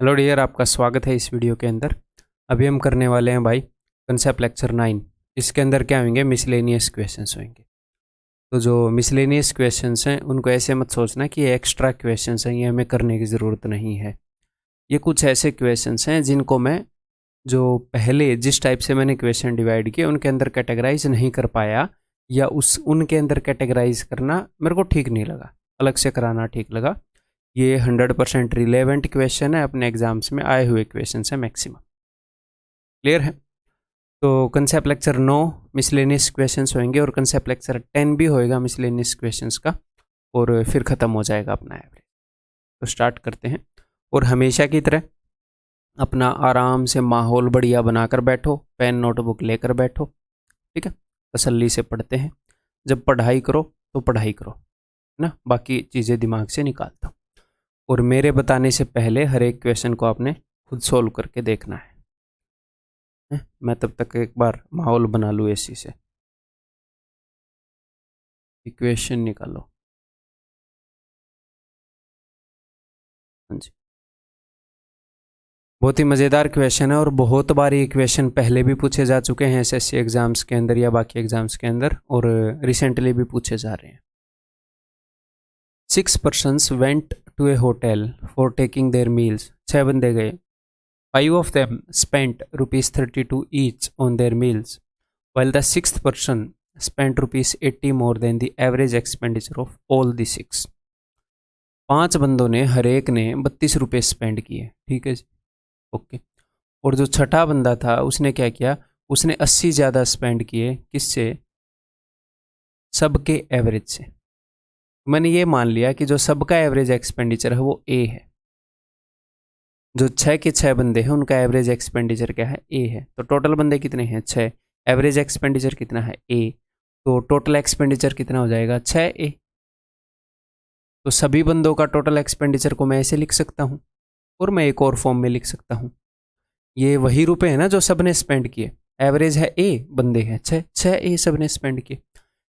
Hello dear, आपका स्वागत है इस वीडियो के अंदर। अभी हम करने वाले हैं भाई कंसेप्ट लेक्चर 9। इसके अंदर क्या होंगे, मिसलेनियस क्वेश्चंस होंगे। तो जो मिसलेनियस क्वेश्चंस हैं उनको ऐसे मत सोचना कि ये एक्स्ट्रा क्वेश्चंस हैं, ये हमें करने की ज़रूरत नहीं है। ये कुछ ऐसे क्वेश्चंस हैं जिनको मैं जो पहले जिस टाइप से मैंने क्वेश्चन डिवाइड किए उनके अंदर कैटेगराइज नहीं कर पाया, या उनके अंदर कैटेगराइज करना मेरे को ठीक नहीं लगा, अलग से कराना ठीक लगा। ये 100% रिलेवेंट क्वेश्चन है, अपने एग्जाम्स में आए हुए क्वेश्चन है मैक्सिमम। क्लियर है? तो कंसेप्ट लेक्चर 9 मिसलेनियस क्वेश्चंस होंगे और कंसेप्ट लेक्चर 10 भी होएगा मिसलेनियस क्वेश्चंस का, और फिर ख़त्म हो जाएगा अपना एवरेज। तो स्टार्ट करते हैं, और हमेशा की तरह अपना आराम से माहौल बढ़िया बनाकर बैठो, पेन नोटबुक लेकर बैठो, ठीक है। तसल्ली से पढ़ते हैं। जब पढ़ाई करो तो पढ़ाई करो, है ना, बाकी चीज़ें दिमाग से निकाल दो। और मेरे बताने से पहले हर एक क्वेश्चन को आपने खुद सोल्व करके देखना है। मैं तब तक एक बार माहौल बना लूँ एसी से। इक्वेशन निकालो। हाँ जी, बहुत ही मज़ेदार क्वेश्चन है और बहुत बार ये क्वेश्चन पहले भी पूछे जा चुके हैं एसएससी एग्जाम्स के अंदर या बाकी एग्जाम्स के अंदर, और रिसेंटली भी पूछे जा रहे हैं। 6 persons went to a hotel for taking their meals। 6 बंदे गए। 5 of them spent ₹32 each on their meals, while the 6th person spent ₹80 more than the average expenditure of all the 6। 5 बंदों ने हर एक ने 32 रुपये स्पेंड किए, ठीक है जी, ओके। और जो छठा बंदा था उसने क्या किया, उसने 80 ज़्यादा स्पेंड किए, किससे? सबके एवरेज से। मैंने ये मान लिया कि जो सबका एवरेज एक्सपेंडिचर है वो ए है। जो 6 के 6 बंदे हैं उनका एवरेज एक्सपेंडिचर क्या है? ए है। तो टोटल बंदे कितने हैं? 6। एवरेज एक्सपेंडिचर कितना है? ए। तो टोटल एक्सपेंडिचर कितना हो जाएगा? 6A। तो सभी बंदों का टोटल एक्सपेंडिचर को मैं ऐसे लिख सकता हूँ, और मैं एक और फॉर्म में लिख सकता हूँ। ये वही रुपए है ना जो सबने स्पेंड किए। एवरेज है ए, बंदे हैं 6A सबने स्पेंड किए।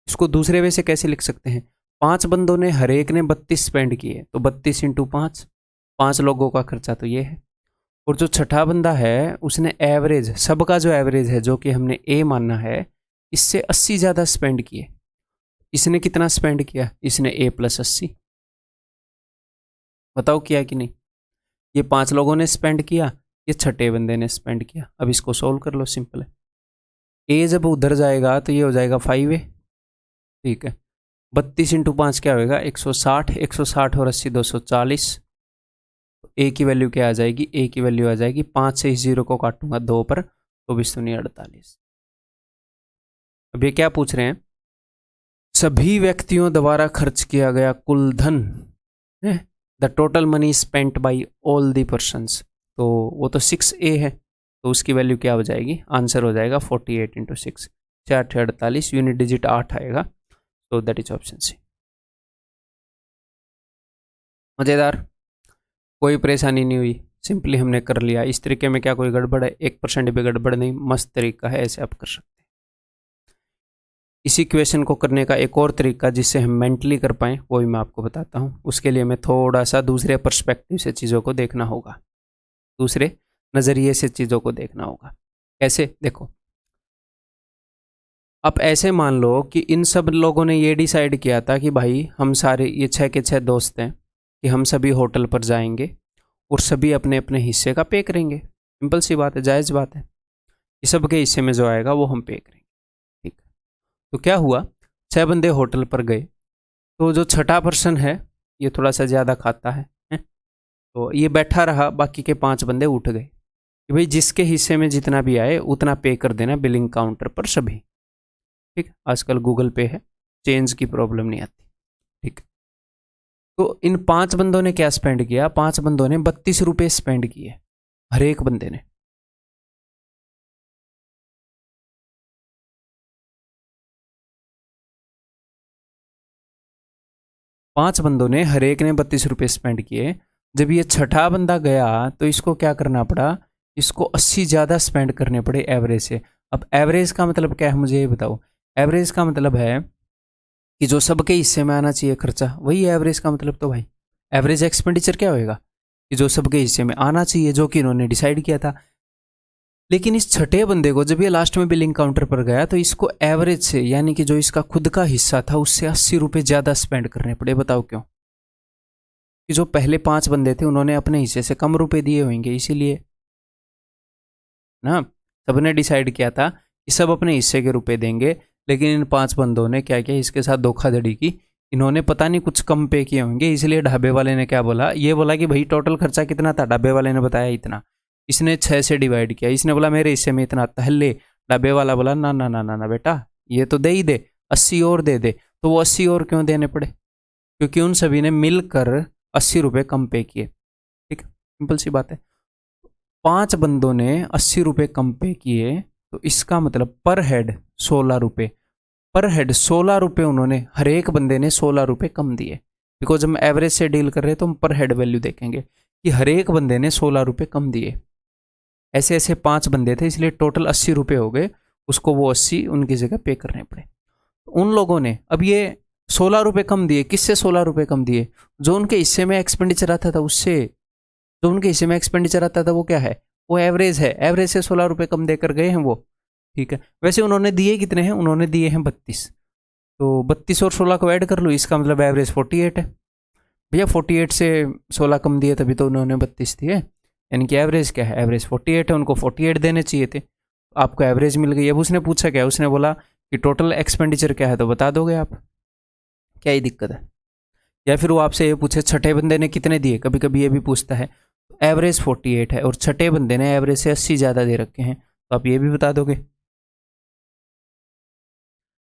इसको दूसरे वे से कैसे लिख सकते हैं? 5 बंदों ने हर एक ने 32 स्पेंड किए, तो 32 × 5, 5 लोगों का खर्चा तो ये है। और जो छठा बंदा है उसने एवरेज, सबका जो एवरेज है जो कि हमने ए मानना है, इससे 80 ज़्यादा स्पेंड किए। इसने कितना स्पेंड किया? इसने ए + 80। बताओ किया कि नहीं? ये 5 लोगों ने स्पेंड किया, ये छठे बंदे ने स्पेंड किया। अब इसको सोल्व कर लो, सिंपल है। ए जब उधर जाएगा तो ये हो जाएगा 5A, ठीक है। 32 × 5 क्या होगा? 160। 160 और 80 240। ए की वैल्यू क्या आ जाएगी? ए की वैल्यू आ जाएगी 5 से इस 0 को काटूंगा 2 पर, तो 48। अब ये क्या पूछ रहे हैं? सभी व्यक्तियों द्वारा खर्च किया गया कुल धन, the total money spent by all the persons. तो वो तो 6A है, तो उसकी वैल्यू क्या हो जाएगी? आंसर हो जाएगा 48 × 6, 4 48, यूनिट डिजिट 8 आएगा। तो दैट इज ऑप्शन सी। मज़ेदार, कोई परेशानी नहीं हुई, सिंपली हमने कर लिया। इस तरीके में क्या कोई गड़बड़ है? 1% भी गड़बड़ नहीं, मस्त तरीका है, ऐसे आप कर सकते हैं। इसी क्वेश्चन को करने का एक और तरीका जिससे हम मेंटली कर पाएँ वो भी मैं आपको बताता हूँ। उसके लिए मैं थोड़ा सा दूसरे पर्सपेक्टिव से चीज़ों को देखना होगा, दूसरे नज़रिए से चीज़ों को देखना होगा। कैसे? देखो, आप ऐसे मान लो कि इन सब लोगों ने ये डिसाइड किया था कि भाई हम सारे ये 6 के 6 दोस्त हैं कि हम सभी होटल पर जाएंगे और सभी अपने अपने हिस्से का पे करेंगे। सिंपल सी बात है, जायज़ बात है कि सबके हिस्से में जो आएगा वो हम पे करेंगे, ठीक है। तो क्या हुआ, 6 बंदे होटल पर गए, तो जो छठा पर्सन है ये थोड़ा सा ज़्यादा खाता है, तो ये बैठा रहा, बाकी के 5 बंदे उठ गए कि भाई जिसके हिस्से में जितना भी आए उतना पे कर देना बिलिंग काउंटर पर सभी, ठीक है। आजकल गूगल पे है, चेंज की प्रॉब्लम नहीं आती, ठीक। तो इन 5 बंदों ने क्या स्पेंड किया? 5 बंदों ने 32 रुपये स्पेंड किए, हर एक बंदे ने। पांच बंदों ने हर एक ने 32 रुपये स्पेंड किए। जब ये छठा बंदा गया तो इसको क्या करना पड़ा? इसको 80 ज़्यादा स्पेंड करने पड़े एवरेज से। अब एवरेज का मतलब क्या है मुझे ये बताओ? एवरेज का मतलब है कि जो सबके हिस्से में आना चाहिए खर्चा, वही एवरेज का मतलब। तो भाई एवरेज एक्सपेंडिचर क्या होएगा? कि जो सबके हिस्से में आना चाहिए, जो कि इन्होंने डिसाइड किया था। लेकिन इस छठे बंदे को जब ये लास्ट में बिलिंग काउंटर पर गया तो इसको एवरेज से, यानी कि जो इसका खुद का हिस्सा था उससे 80 रुपये ज़्यादा स्पेंड करने पड़े। बताओ क्यों? कि जो पहले 5 बंदे थे उन्होंने अपने हिस्से से कम रुपए दिए होंगे, इसीलिए ना। सबने डिसाइड किया था कि सब अपने हिस्से के रुपए देंगे, लेकिन इन 5 बंदों ने क्या किया, इसके साथ धोखाधड़ी की। इन्होंने पता नहीं कुछ कम पे किए होंगे, इसलिए ढाबे वाले ने क्या बोला, ये बोला कि भाई टोटल खर्चा कितना था, ढाबे वाले ने बताया इतना, इसने 6 से डिवाइड किया, इसने बोला मेरे हिस्से में इतना आता है, ले। ढाबे वाला बोला ना ना ना ना ना बेटा, ये तो दे ही दे, 80 और दे दे। तो वो 80 और क्यों देने पड़े? क्योंकि उन सभी ने मिलकर 80 रुपये कम पे किए। ठीक, सिंपल सी बात है। 5 बंदों ने 80 रुपये कम पे किए, तो इसका मतलब पर हेड 16 रुपये, पर हेड 16 रुपये उन्होंने, हर एक बंदे ने 16 रुपये कम दिए। बिकॉज हम एवरेज से डील कर रहे हैं तो हम पर हेड वैल्यू देखेंगे कि हर एक बंदे ने 16 रुपये कम दिए। ऐसे ऐसे 5 बंदे थे, इसलिए टोटल 80 रुपये हो गए, उसको वो 80 उनकी जगह पे करने पड़े। उन लोगों ने अब ये 16 रुपये कम दिए। किससे 16 रुपये कम दिए? जो उनके हिस्से में एक्सपेंडिचर आता था उससे। जो उनके हिस्से में एक्सपेंडिचर आता था वो क्या है? वो एवरेज है, एवरेज से 16 रुपये कम देकर गए हैं वो। ठीक है, वैसे उन्होंने दिए कितने हैं? उन्होंने दिए हैं 32। तो 32 और 16 को ऐड कर लो, इसका मतलब एवरेज 48 है। भैया 48 से 16 कम दिए तभी तो उन्होंने 32 दिए, यानी कि एवरेज क्या है? एवरेज 48 है, उनको 48 देने चाहिए थे, आपको एवरेज मिल गई। अब उसने पूछा क्या? उसने बोला कि टोटल एक्सपेंडिचर क्या है, तो बता दोगे आप, क्या ही दिक्कत है? या फिर वो आपसे ये पूछे छठे बंदे ने कितने दिए, कभी कभी ये भी पूछता है। एवरेज 48 है और छठे बंदे ने एवरेज से 80 ज़्यादा दे रखे हैं, तो आप ये भी बता दोगे।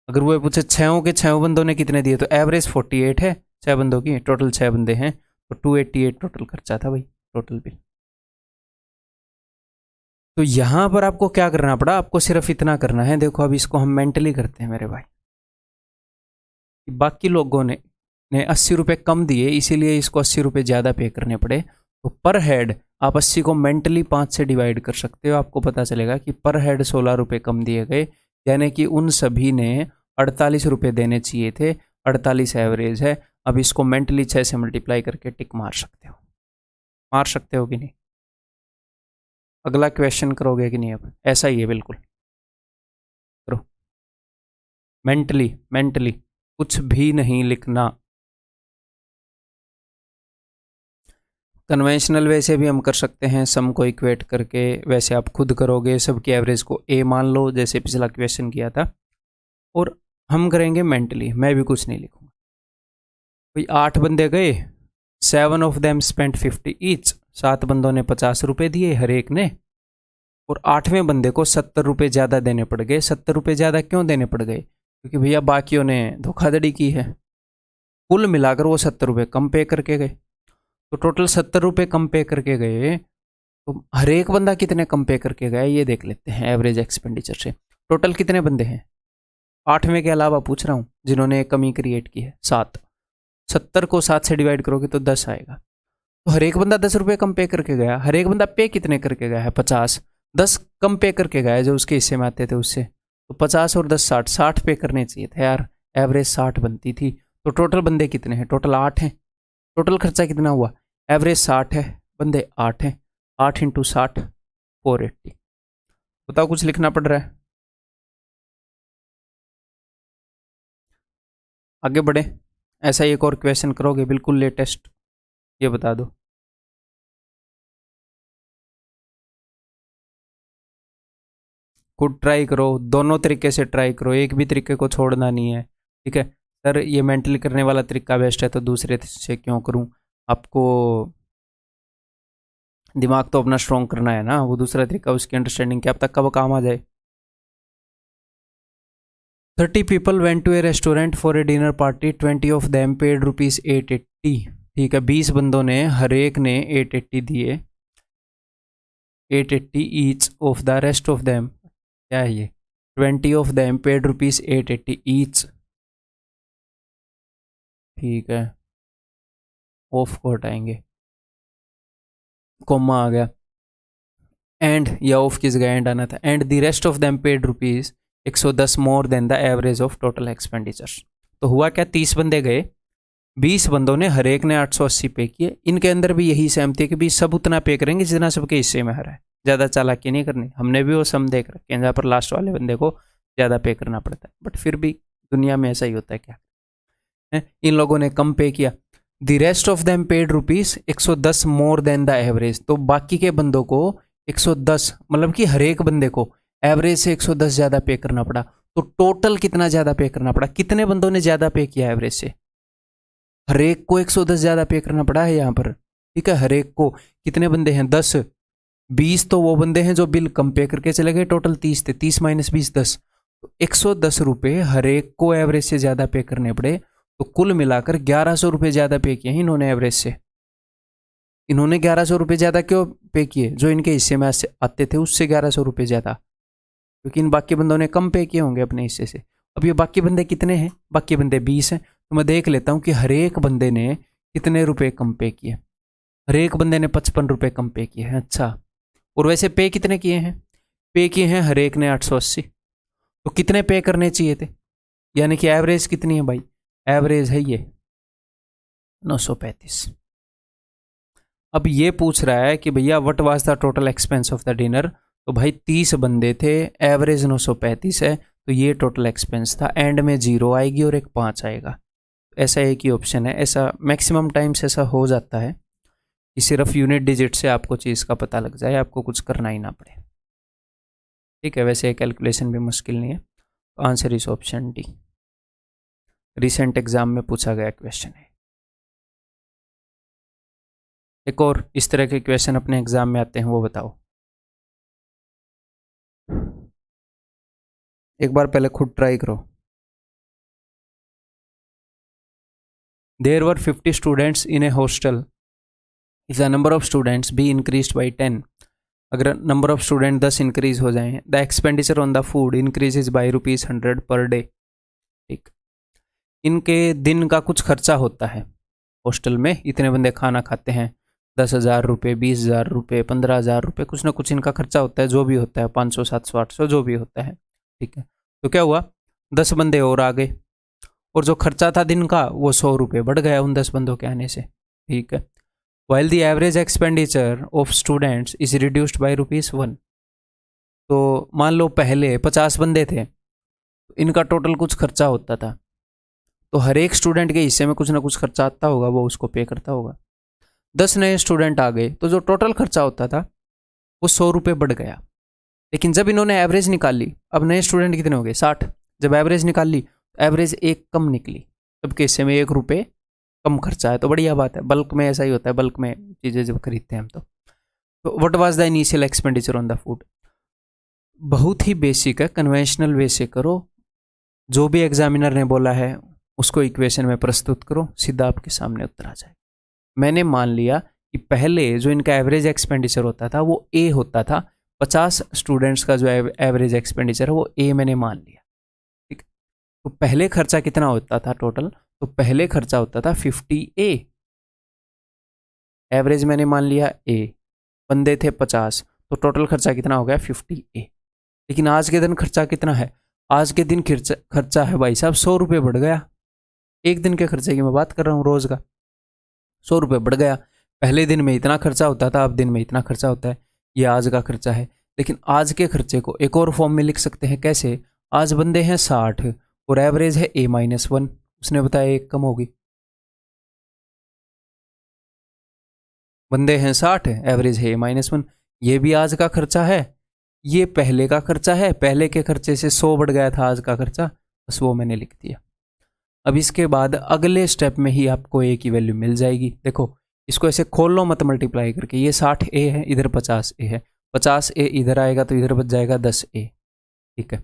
अगर वो पूछे छहों के 6 बंदों ने कितने दिए, तो एवरेज 48 है 6 बंदों की, टोटल 6 बंदे हैं, तो 288 टोटल खर्चा था भाई, टोटल बिल। तो यहां पर आपको क्या करना पड़ा? आपको सिर्फ इतना करना है, देखो अब इसको हम मेंटली करते हैं मेरे भाई। बाकी लोगों ने 80 रुपये कम दिए, इसीलिए इसको 80 रुपये ज़्यादा पे करने पड़े। तो पर हेड आप 80 को मेंटली 5 से डिवाइड कर सकते हो, आपको पता चलेगा कि पर हेड 16 रुपये कम दिए गए, यानी कि उन सभी ने 48 रुपये देने चाहिए थे। 48 एवरेज है। अब इसको मेंटली 6 से मल्टीप्लाई करके टिक मार सकते हो। मार सकते हो कि नहीं? अगला क्वेश्चन करोगे कि नहीं? अब ऐसा ही है बिल्कुल, करो मेंटली। मेंटली कुछ भी नहीं लिखना। कन्वेंशनल वे से भी हम कर सकते हैं, सम को इक्वेट करके। वैसे आप खुद करोगे, सबकी एवरेज को ए मान लो, जैसे पिछला क्वेश्चन किया था। और हम करेंगे मेंटली, मैं भी कुछ नहीं लिखूंगा। भाई 8 बंदे गए, 7 ऑफ देम स्पेंट 50 ईच, 7 बंदों ने 50 रुपये दिए हर एक ने, और 8वें बंदे को 70 रुपये ज़्यादा देने पड़ गए। 70 रुपये ज़्यादा क्यों देने पड़ गए? क्योंकि भैया बाकियों ने धोखाधड़ी की है। कुल मिलाकर वो 70 रुपये कम पे करके गए, तो टोटल 70 रुपये कम पे करके गए। तो हर एक बंदा कितने कम पे करके गया ये देख लेते हैं एवरेज एक्सपेंडिचर से। टोटल कितने बंदे हैं? 8वें के अलावा पूछ रहा हूँ जिन्होंने एक कमी क्रिएट की है, 7। 70 को 7 से डिवाइड करोगे तो 10 आएगा। तो हर एक बंदा 10 रुपये कम पे करके गया। हर एक बंदा पे कितने करके गया है? 50। 10 कम पे करके गया जो उसके हिस्से में आते थे उससे, तो 50 और 10 60, 60 पे करने चाहिए थे यार, एवरेज 60 बनती थी। तो टोटल बंदे कितने हैं? टोटल 8 हैं। टोटल खर्चा कितना हुआ? एवरेज 60 है, बंदे 8 हैं, 8 इंटू 60 480। बताओ कुछ लिखना पड़ रहा है? आगे बढ़े, ऐसा ही एक और क्वेश्चन करोगे बिल्कुल लेटेस्ट, ये बता दो। खुद ट्राई करो, दोनों तरीके से ट्राई करो, एक भी तरीके को छोड़ना नहीं है। ठीक है सर, ये मेंटली करने वाला तरीका बेस्ट है तो दूसरे से क्यों करूं? आपको दिमाग तो अपना स्ट्रॉन्ग करना है ना, वो दूसरा तरीका उसकी अंडरस्टैंडिंग क्या पता कब काम आ जाए। 30 people went to a restaurant for a dinner party. 20 of them paid rupees 880। ठीक है, 20 बंदों ने, हर एक ने 880 दिए, 880 each of the rest of them. क्या है ये? 20 of them paid rupees 880 each. ठीक है, ऑफ को हटाएंगे, कोमा आ गया, एंड या ऑफ किस जगह एंड आना था। And the rest of them paid rupees 110 more than the average of total expenditures. तो हुआ क्या? 30 बंदे गए, 20 बंदों ने, हर एक ने 880 पे किए। इनके अंदर भी यही सहमति है कि भी सब उतना पे करेंगे जितना सबके हिस्से में हरा है, ज़्यादा चालाकी नहीं करनी। हमने भी वो सम देख रखे हैं जहाँ पर लास्ट वाले बंदे को ज़्यादा पे करना पड़ता है, बट फिर भी दुनिया में ऐसा ही होता है क्या है। इन लोगों ने कम पे किया। The rest of them paid rupees 110 more than the average. तो बाकी के बंदों को 110, मतलब कि हर एक बंदे को एवरेज से 110 ज़्यादा पे करना पड़ा। तो टोटल कितना ज़्यादा पे करना पड़ा, कितने बंदों ने ज़्यादा पे किया एवरेज से? हर एक को 110 ज़्यादा पे करना पड़ा है यहाँ पर, ठीक है। हर एक को कितने बंदे हैं? 10। 20 तो वो बंदे हैं जो बिल कम पे करके चले गए, टोटल 30 थे। 30 माइनस 20, 10। तो 110 रुपये हर एक को एवरेज से ज़्यादा पे करने पड़े। तो कुल मिलाकर 1100 रुपये ज़्यादा पे किए हैं इन्होंने एवरेज से। इन्होंने 1100 रुपये ज़्यादा क्यों पे किए? जो इनके हिस्से में आते थे उससे 1100 रुपये ज़्यादा, क्योंकि इन बाकी बंदों ने कम पे किए होंगे अपने हिस्से से। अब ये बाकी बंदे कितने हैं? बाकी बंदे 20 हैं। तो मैं देख लेता हूँ कि हर एक बंदे ने कितने रुपए कम पे किए। हर एक बंदे ने 55 रुपये कम पे किए हैं। अच्छा, और वैसे पे कितने किए हैं? पे किए हैं हर एक ने 880। तो कितने पे करने चाहिए थे? यानी कि एवरेज कितनी है भाई? एवरेज है ये 935। अब ये पूछ रहा है कि भैया what was the total expense of the dinner. तो भाई 30 बंदे थे, एवरेज 935 है, तो ये टोटल एक्सपेंस था। एंड में 0 आएगी और एक 5 आएगा। ऐसा एक ही ऑप्शन है। ऐसा मैक्सिमम टाइम्स ऐसा हो जाता है कि सिर्फ यूनिट डिजिट से आपको चीज़ का पता लग जाए, आपको कुछ करना ही ना पड़े, ठीक है। वैसे कैलकुलेशन भी मुश्किल नहीं है। Answer is option D. Recent exam में पूछा गया क्वेश्चन है। एक और इस तरह के क्वेश्चन अपने एग्जाम में आते हैं, वो बताओ। एक बार पहले खुद ट्राई करो। There were 50 students in a hostel. If the number of students be increase by 10, अगर नंबर ऑफ स्टूडेंट 10 इंक्रीज हो जाएं, the expenditure on the food increases by ₹100 per day. ठीक, इनके दिन का कुछ खर्चा होता है हॉस्टल में। इतने बंदे खाना खाते हैं, 10,000 रुपये, 20,000 रुपये, 15,000 रुपये, कुछ ना कुछ इनका खर्चा होता है, जो भी होता है 500, 700, 800 जो भी होता है, ठीक है। तो क्या हुआ, 10 बंदे और आ गए, और जो खर्चा था दिन का वो 100 रुपये बढ़ गया उन 10 बंदों के आने से, ठीक है। While the average expenditure of students is reduced by ₹1। तो मान लो पहले 50 बंदे थे, इनका टोटल कुछ खर्चा होता था, तो हर एक स्टूडेंट के हिस्से में कुछ ना कुछ खर्चा आता होगा, वो उसको पे करता होगा। 10 नए स्टूडेंट आ गए, तो जो टोटल खर्चा होता था वो 100 रुपये बढ़ गया। लेकिन जब इन्होंने एवरेज निकाली, अब नए स्टूडेंट कितने हो गए? 60। जब एवरेज निकाली, एवरेज एक कम निकली, सबके हिस्से में 1 रुपये कम खर्चा है, तो बढ़िया बात है। बल्क में ऐसा ही होता है, बल्क में चीज़ें जब खरीदते हैं हम तो what was the initial expenditure on the food. बहुत ही बेसिक है, कन्वेंशनल वे से करो। जो भी एग्जामिनर ने बोला है उसको इक्वेशन में प्रस्तुत करो, सीधा आपके सामने उत्तर आ जाए। मैंने मान लिया कि पहले जो इनका एवरेज एक्सपेंडिचर होता था वो ए होता था। 50 स्टूडेंट्स का जो एवरेज एक्सपेंडिचर है वो ए मैंने मान लिया, ठीक। तो पहले खर्चा कितना होता था टोटल? तो पहले खर्चा होता था 50A। एवरेज मैंने मान लिया ए, बंदे थे 50, तो टोटल खर्चा कितना हो गया? 50A। लेकिन आज के दिन खर्चा कितना है? आज के दिन खर्चा है भाई साहब 100 रुपये बढ़ गया। एक दिन के खर्चे की मैं बात कर रहा हूँ, रोज का 100 रुपये बढ़ गया। पहले दिन में इतना खर्चा होता था, अब दिन में इतना खर्चा होता है। ये आज का खर्चा है। लेकिन आज के खर्चे को एक और फॉर्म में लिख सकते हैं, कैसे? आज बंदे हैं 60 और एवरेज है A-1। उसने बताया एक कम होगी। बंदे हैं 60, एवरेज है A-1। ये भी आज का खर्चा है, ये पहले का खर्चा है। पहले के खर्चे से 100 बढ़ गया था आज का खर्चा, बस वो मैंने लिख दिया। अब इसके बाद अगले स्टेप में ही आपको ए की वैल्यू मिल जाएगी। देखो इसको ऐसे खोल लो मत मल्टीप्लाई करके। ये 60A है, इधर 50A है, 50A इधर आएगा तो इधर बच जाएगा 10A, ठीक है।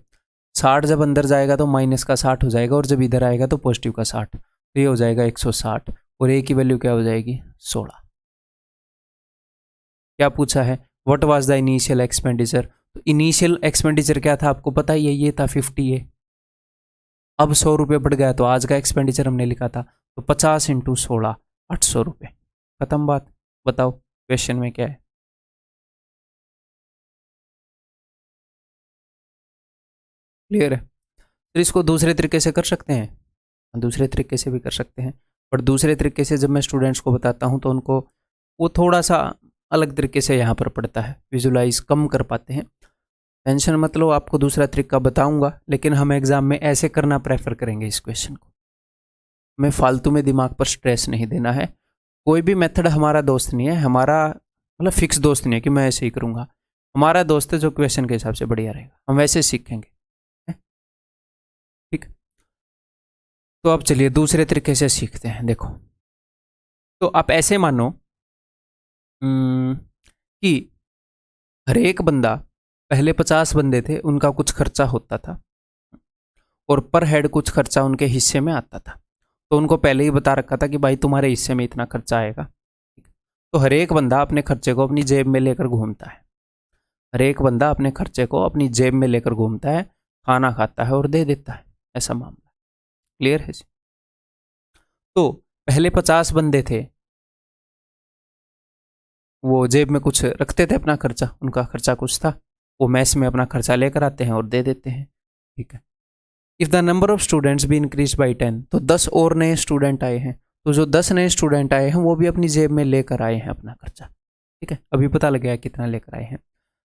60 जब अंदर जाएगा तो माइनस का 60 हो जाएगा, और जब इधर आएगा तो पॉजिटिव का 60, तो ये हो जाएगा 160, और ए की वैल्यू क्या हो जाएगी? 16। क्या पूछा है? What was the initial expenditure. तो इनिशियल एक्सपेंडिचर क्या था आपको पता ही है, ये था 50A। अब 100 रुपये बढ़ गया, तो आज का एक्सपेंडिचर हमने लिखा था, तो 50 × 16 800 रुपये। खत्म बात। बताओ क्वेश्चन में क्या है? क्लियर है? तो इसको दूसरे तरीके से कर सकते हैं, दूसरे तरीके से भी कर सकते हैं, बट दूसरे तरीके से जब मैं स्टूडेंट्स को बताता हूँ तो उनको वो थोड़ा सा अलग तरीके से यहाँ पर पड़ता है, विजुलाइज कम कर पाते हैं। टेंशन मत लो, आपको दूसरा तरीका बताऊंगा, लेकिन हम एग्जाम में ऐसे करना प्रेफर करेंगे इस क्वेश्चन को। हमें फालतू में दिमाग पर स्ट्रेस नहीं देना है। कोई भी मेथड हमारा दोस्त नहीं है, हमारा मतलब फिक्स दोस्त नहीं है कि मैं ऐसे ही करूंगा। हमारा दोस्त है जो क्वेश्चन के हिसाब से बढ़िया रहेगा, हम वैसे सीखेंगे। ठीक, तो अब चलिए दूसरे तरीके से सीखते हैं। देखो, तो आप ऐसे मानो कि हर एक बंदा, पहले 50 बंदे थे, उनका कुछ खर्चा होता था और पर हेड कुछ खर्चा उनके हिस्से में आता था। तो उनको पहले ही बता रखा था कि भाई तुम्हारे हिस्से में इतना खर्चा आएगा। तो हर एक बंदा अपने खर्चे को अपनी जेब में लेकर घूमता है, हर एक बंदा अपने खर्चे को अपनी जेब में लेकर घूमता है, खाना खाता है और दे देता है, ऐसा मामला। क्लियर है जी? तो पहले 50 बंदे थे, वो जेब में कुछ रखते थे अपना खर्चा, उनका खर्चा कुछ था, वो मैस में अपना खर्चा लेकर आते हैं और दे देते हैं। ठीक है। If the number of students भी इंक्रीज बाई 10, तो 10 और नए स्टूडेंट आए हैं, तो जो 10 नए स्टूडेंट आए हैं वो भी अपनी जेब में लेकर आए हैं अपना खर्चा। ठीक है, अभी पता लग गया कितना लेकर आए हैं।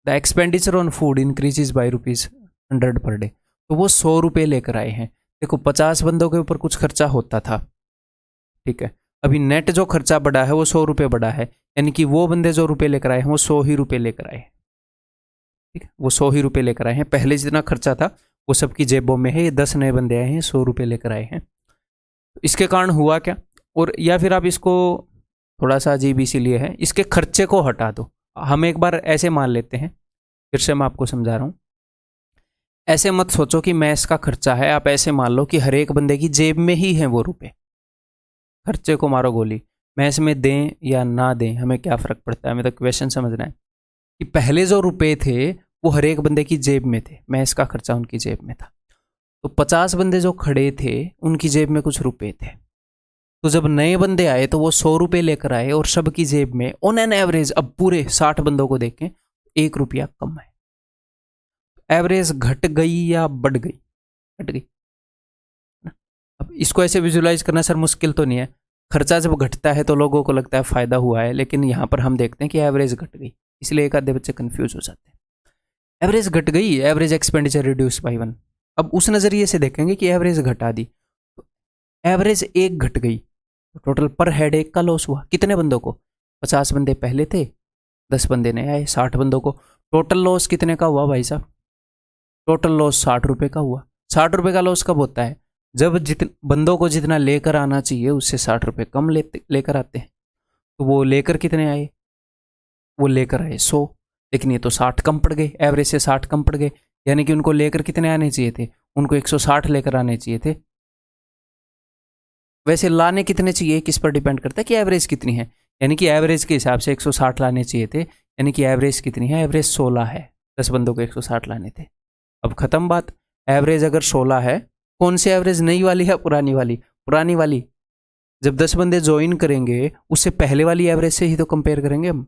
The expenditure on food increases by ₹100 per day, तो वो 100 रुपये लेकर आए हैं। देखो 50 बंदों के ऊपर कुछ खर्चा होता था, ठीक है, अभी नेट जो खर्चा बढ़ा है वो 100 रुपये बढ़ा है, यानी कि वो बंदे जो रुपये लेकर आए हैं वो 100 ही रुपये लेकर आए हैं। ठीक है, वो 100 ही रुपये लेकर आए हैं। पहले जितना खर्चा था वो सबकी जेबों में है, ये 10 नए बंदे आए हैं, 100 रुपये लेकर आए हैं। तो इसके कारण हुआ क्या, और या फिर आप इसको थोड़ा सा अजीब इसीलिए है, इसके खर्चे को हटा दो। हम एक बार ऐसे मान लेते हैं, फिर से मैं आपको समझा रहा हूँ। ऐसे मत सोचो कि मैस का खर्चा है, आप ऐसे मान लो कि हर एक बंदे की जेब में ही है वो रुपए। खर्चे को मारो गोली, मैस में दें या ना दें हमें क्या फ़र्क पड़ता है, हमें तो क्वेश्चन समझना है कि पहले जो रुपए थे वो हर एक बंदे की जेब में थे, मैस का खर्चा उनकी जेब में था। तो 50 बंदे जो खड़े थे उनकी जेब में कुछ रुपए थे, तो जब नए बंदे आए तो वो 100 रुपये लेकर आए और सबकी जेब में ऑन एन एवरेज, अब पूरे 60 बंदों को देखें, 1 रुपया कम है। एवरेज घट गई या बढ़ गई? घट गई। अब इसको ऐसे विजुलाइज करना सर मुश्किल तो नहीं है। खर्चा जब घटता है तो लोगों को लगता है फायदा हुआ है, लेकिन यहाँ पर हम देखते हैं कि एवरेज घट गई, इसलिए एक आधे बच्चे कंफ्यूज हो जाते हैं। एवरेज घट गई, एवरेज एक्सपेंडिचर रिड्यूस बाई 1। अब उस नज़रिए से देखेंगे कि एवरेज घटा दी, एवरेज 1 घट गई, तो टोटल पर हेड 1 का लॉस हुआ। कितने बंदों को? 50 बंदे पहले थे, 10 बंदे नए आए, 60 बंदों को। टोटल लॉस कितने का हुआ भाई साहब? टोटल लॉस 60 रुपये का हुआ। 60 रुपये का लॉस कब होता है? जब बंदों को जितना लेकर आना चाहिए उससे 60 रुपये कम लेकर आते हैं। तो वो लेकर कितने आए? वो लेकर आए 100, लेकिन ये तो 60 कम पड़ गए, एवरेज से 60 कम पड़ गए, यानी कि उनको लेकर कितने आने चाहिए थे? उनको 160 लेकर आने चाहिए थे। वैसे लाने कितने चाहिए किस पर डिपेंड करता है कि एवरेज कितनी है, यानी कि एवरेज के हिसाब से 160 लाने चाहिए थे, यानी कि एवरेज कितनी है? एवरेज 16 है, 10 बंदों को 160 लाने थे। अब खत्म बात। एवरेज अगर 16 है, कौन सी एवरेज, नई वाली है पुरानी वाली? पुरानी वाली। जब 10 बंदे ज्वाइन करेंगे उससे पहले वाली एवरेज से ही तो कंपेयर करेंगे हम।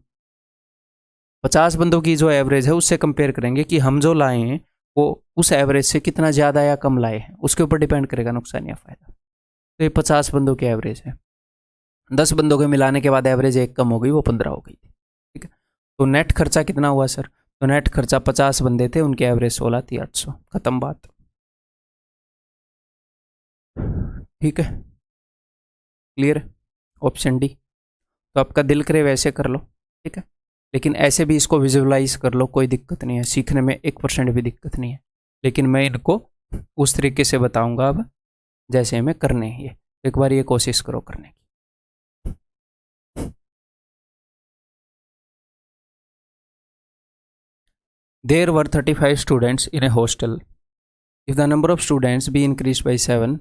50 बंदों की जो एवरेज है उससे कंपेयर करेंगे कि हम जो लाए हैं वो उस एवरेज से कितना ज़्यादा या कम लाए हैं, उसके ऊपर डिपेंड करेगा नुकसान या फ़ायदा। तो ये 50 बंदों की एवरेज है, 10 बंदों के मिलाने के बाद एवरेज 1 कम हो गई, वो 15 हो गई थी। ठीक है, तो नेट खर्चा कितना हुआ सर? तो नेट खर्चा 50 बंदे थे, उनकी एवरेज 16 थी, 800। खत्म बात। ठीक है, क्लियर? Option D. तो आपका दिल करे वैसे कर लो, ठीक है, लेकिन ऐसे भी इसको विजुअलाइज कर लो, कोई दिक्कत नहीं है, सीखने में 1% भी दिक्कत नहीं है। लेकिन मैं इनको उस तरीके से बताऊंगा अब जैसे हमें करने हैं। ये एक बार ये कोशिश करो करने की। There were 35 students in a hostel. If the number of students be increased by 7,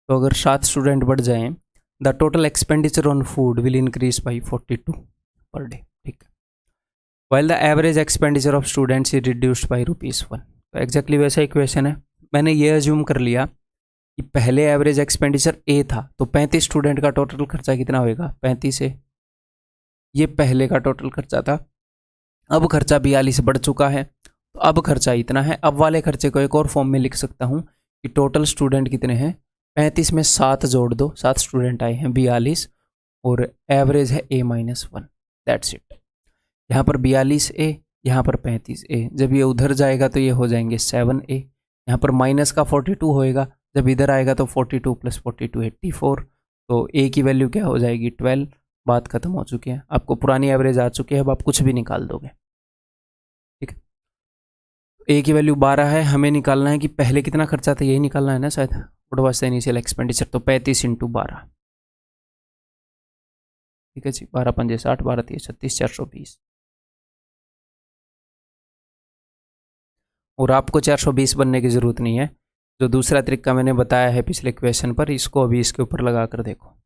तो अगर 7 स्टूडेंट बढ़ जाएं, the total expenditure on food will increase by 42 per day. ठीक है, while the average expenditure of students is reduced by ₹1। तो exactly वैसा ही question है। मैंने ये अज्यूम कर लिया कि पहले एवरेज एक्सपेंडिचर A था, तो 35 स्टूडेंट का टोटल खर्चा कितना होएगा? 35 से, ये पहले का टोटल खर्चा था, अब खर्चा 42 बढ़ चुका है, तो अब खर्चा इतना है। अब वाले खर्चे को एक और फॉर्म में लिख सकता हूँ कि टोटल स्टूडेंट कितने हैं? 35 में 7 जोड़ दो, 7 स्टूडेंट आए हैं, 42, और एवरेज है A-1, दैट्स इट। यहाँ पर 42A, यहाँ पर 35A, जब ये उधर जाएगा तो ये हो जाएंगे 7A, यहाँ पर माइनस का 42 होएगा, जब इधर आएगा तो 42 + 42 84, तो A की वैल्यू क्या हो जाएगी 12। बात खत्म हो चुकी है, आपको पुरानी एवरेज आ चुकी है, अब आप कुछ भी निकाल दोगे, ठीक है। A की वैल्यू 12 है, हमें निकालना है कि पहले कितना खर्चा था, यही निकालना है ना शायद, what was the initial expenditure, तो 35 × 12, ठीक है जी, 12 × 5 = 60, 12 × 3 = 36, 420, और आपको 420 बनने की ज़रूरत नहीं है। जो दूसरा तरीका मैंने बताया है पिछले क्वेश्चन पर, इसको अभी इसके ऊपर लगा कर देखो,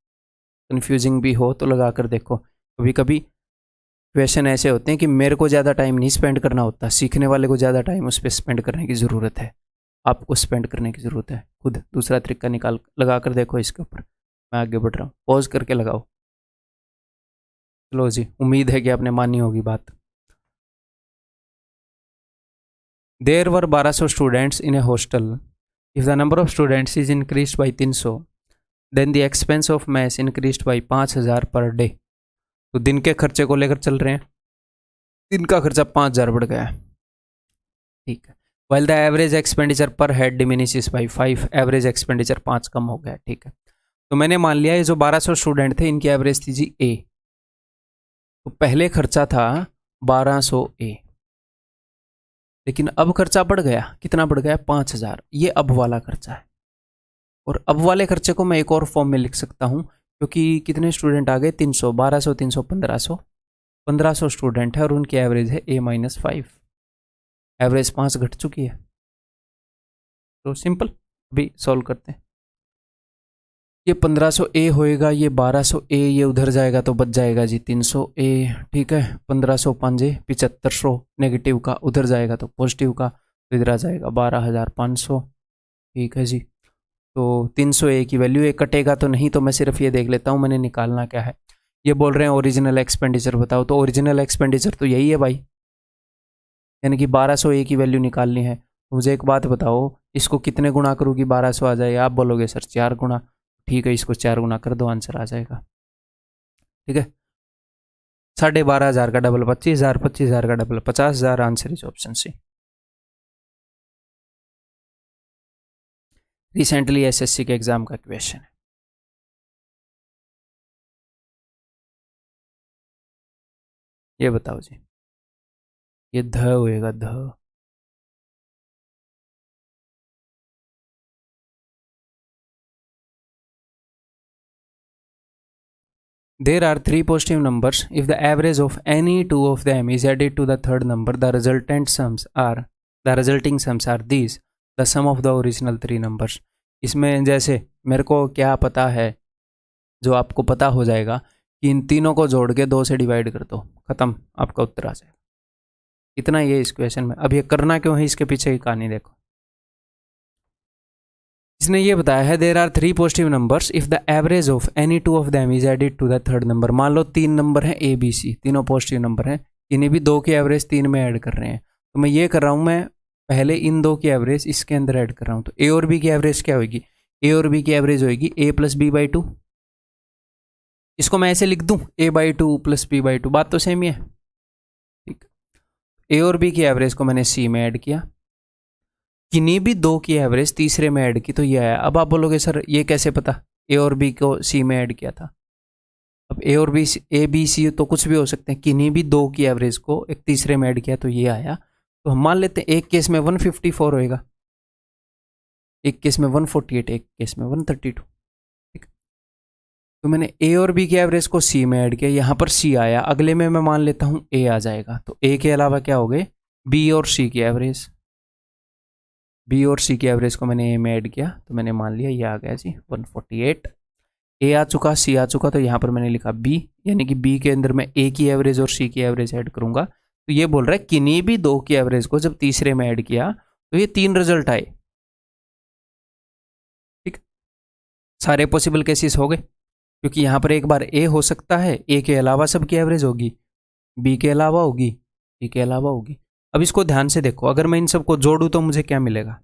कन्फ्यूजिंग भी हो तो लगा कर देखो। कभी कभी क्वेश्चन ऐसे होते हैं कि मेरे को ज़्यादा टाइम नहीं स्पेंड करना होता, सीखने वाले को ज़्यादा टाइम उस पर स्पेंड करने की ज़रूरत है, आपको स्पेंड करने की ज़रूरत है। खुद दूसरा तरीका निकाल लगा कर देखो इसके ऊपर। मैं आगे बढ़ रहा हूँ, पॉज करके लगाओ। चलो जी, उम्मीद है कि आपने मानी होगी बात। There were 1200 students in a hostel. If the number of students is increased by 300, then the expense of mess increased by 5000 per day. तो दिन के खर्चे को लेकर चल रहे हैं, दिन का खर्चा 5000 बढ़ गया है, ठीक है। वाइल द एवरेज एक्सपेंडिचर पर head diminishes by 5, average expenditure 5 कम हो गया, ठीक है। तो मैंने मान लिया ये जो 1200 स्टूडेंट थे इनकी एवरेज थी जी A, तो पहले खर्चा था 1200A, लेकिन अब खर्चा बढ़ गया, कितना बढ़ गया 5000, ये अब वाला खर्चा है। और अब वाले खर्चे को मैं एक और फॉर्म में लिख सकता हूँ, क्योंकि कितने स्टूडेंट आ गए 300, 1200, 300, 1500 स्टूडेंट है और उनकी एवरेज है A-5, एवरेज 5 घट चुकी है। तो सिंपल, अभी सॉल्व करते हैं। ये 1500A होएगा, ये 1200A, ये उधर जाएगा तो बच जाएगा जी 300A, ठीक है। 1500 5 7500, नेगेटिव का उधर जाएगा तो पॉजिटिव का, तो इधर आ जाएगा 12500, ठीक है जी। तो 300A की वैल्यू, ये कटेगा तो नहीं, तो मैं सिर्फ ये देख लेता हूँ मैंने निकालना क्या है। ये बोल रहे हैं ओरिजिनल एक्सपेंडिचर बताओ, तो ओरिजिनल एक्सपेंडिचर तो यही है भाई, यानी कि 1200A की वैल्यू निकालनी है। मुझे एक बात बताओ, इसको कितने गुना करूँ कि 1200 आ जाए? आप बोलोगे सर 4 गुना, ठीक है, इसको 4 गुना कर दो, आंसर आ जाएगा, ठीक है। 12,500 का डबल 25,000, 25,000 का double 50,000, answer is option C. Recently SSC के एग्जाम का क्वेश्चन है। ये बताओ जी, ये ध होएगा, ध। There are 3 positive numbers. If the average of any 2 of them is added to the third number, the resulting sums are these, the sum of the original 3 numbers. इसमें जैसे मेरे को क्या पता है, जो आपको पता हो जाएगा कि इन तीनों को जोड़ के 2 से डिवाइड कर दो, खत्म, आपका उत्तर आ जाएगा। इतना ये इस क्वेश्चन में। अब ये करना क्यों है, इसके पीछे की कहानी देखो। इसने ये बताया है there are 3 positive numbers, if the average of any 2 of them is added to the third number. मान लो 3 नंबर हैं ABC, तीनों पॉजिटिव नंबर हैं, इन्हें भी 2 की एवरेज 3 में ऐड कर रहे हैं। तो मैं ये कर रहा हूँ, मैं पहले इन 2 की एवरेज इसके अंदर ऐड कर रहा हूँ। तो A और B की एवरेज क्या होगी? A और B की एवरेज होगी A + B/2। इसको मैं ऐसे लिख दूँ A/2 + B/2, बात तो सेम ही है, ठीक। A और B की एवरेज को मैंने C में ऐड किया, किन्हीं भी 2 की एवरेज तीसरे में ऐड की, तो ये आया। अब आप बोलोगे सर ये कैसे पता, A और B को C में ऐड किया था। अब A और B, A B C तो कुछ भी हो सकते हैं, किन्हीं भी 2 की एवरेज को एक तीसरे में ऐड किया तो ये आया। तो हम मान लेते हैं एक केस में 154 होएगा, एक केस में 148, एक केस में 132, ठीक। तो मैंने A और B की एवरेज को C में ऐड किया, यहाँ पर C आया, अगले में मैं मान लेता हूँ A आ जाएगा। तो A के अलावा क्या हो गए, B और C की एवरेज, B और C की एवरेज को मैंने A में ऐड किया, तो मैंने मान लिया ये आ गया जी 148। A आ चुका, C आ चुका, तो यहाँ पर मैंने लिखा B, यानी कि B के अंदर मैं A की एवरेज और C की एवरेज ऐड करूंगा। तो ये बोल रहा है किन्हीं भी 2 की एवरेज को जब तीसरे में ऐड किया तो ये 3 रिजल्ट आए, ठीक। सारे पॉसिबल केसेस हो गए, क्योंकि यहाँ पर एक बार A हो सकता है, A के अलावा सबकी एवरेज होगी, B के अलावा होगी, C के अलावा होगी। अब इसको ध्यान से देखो, अगर मैं इन सबको जोड़ूं तो मुझे क्या मिलेगा,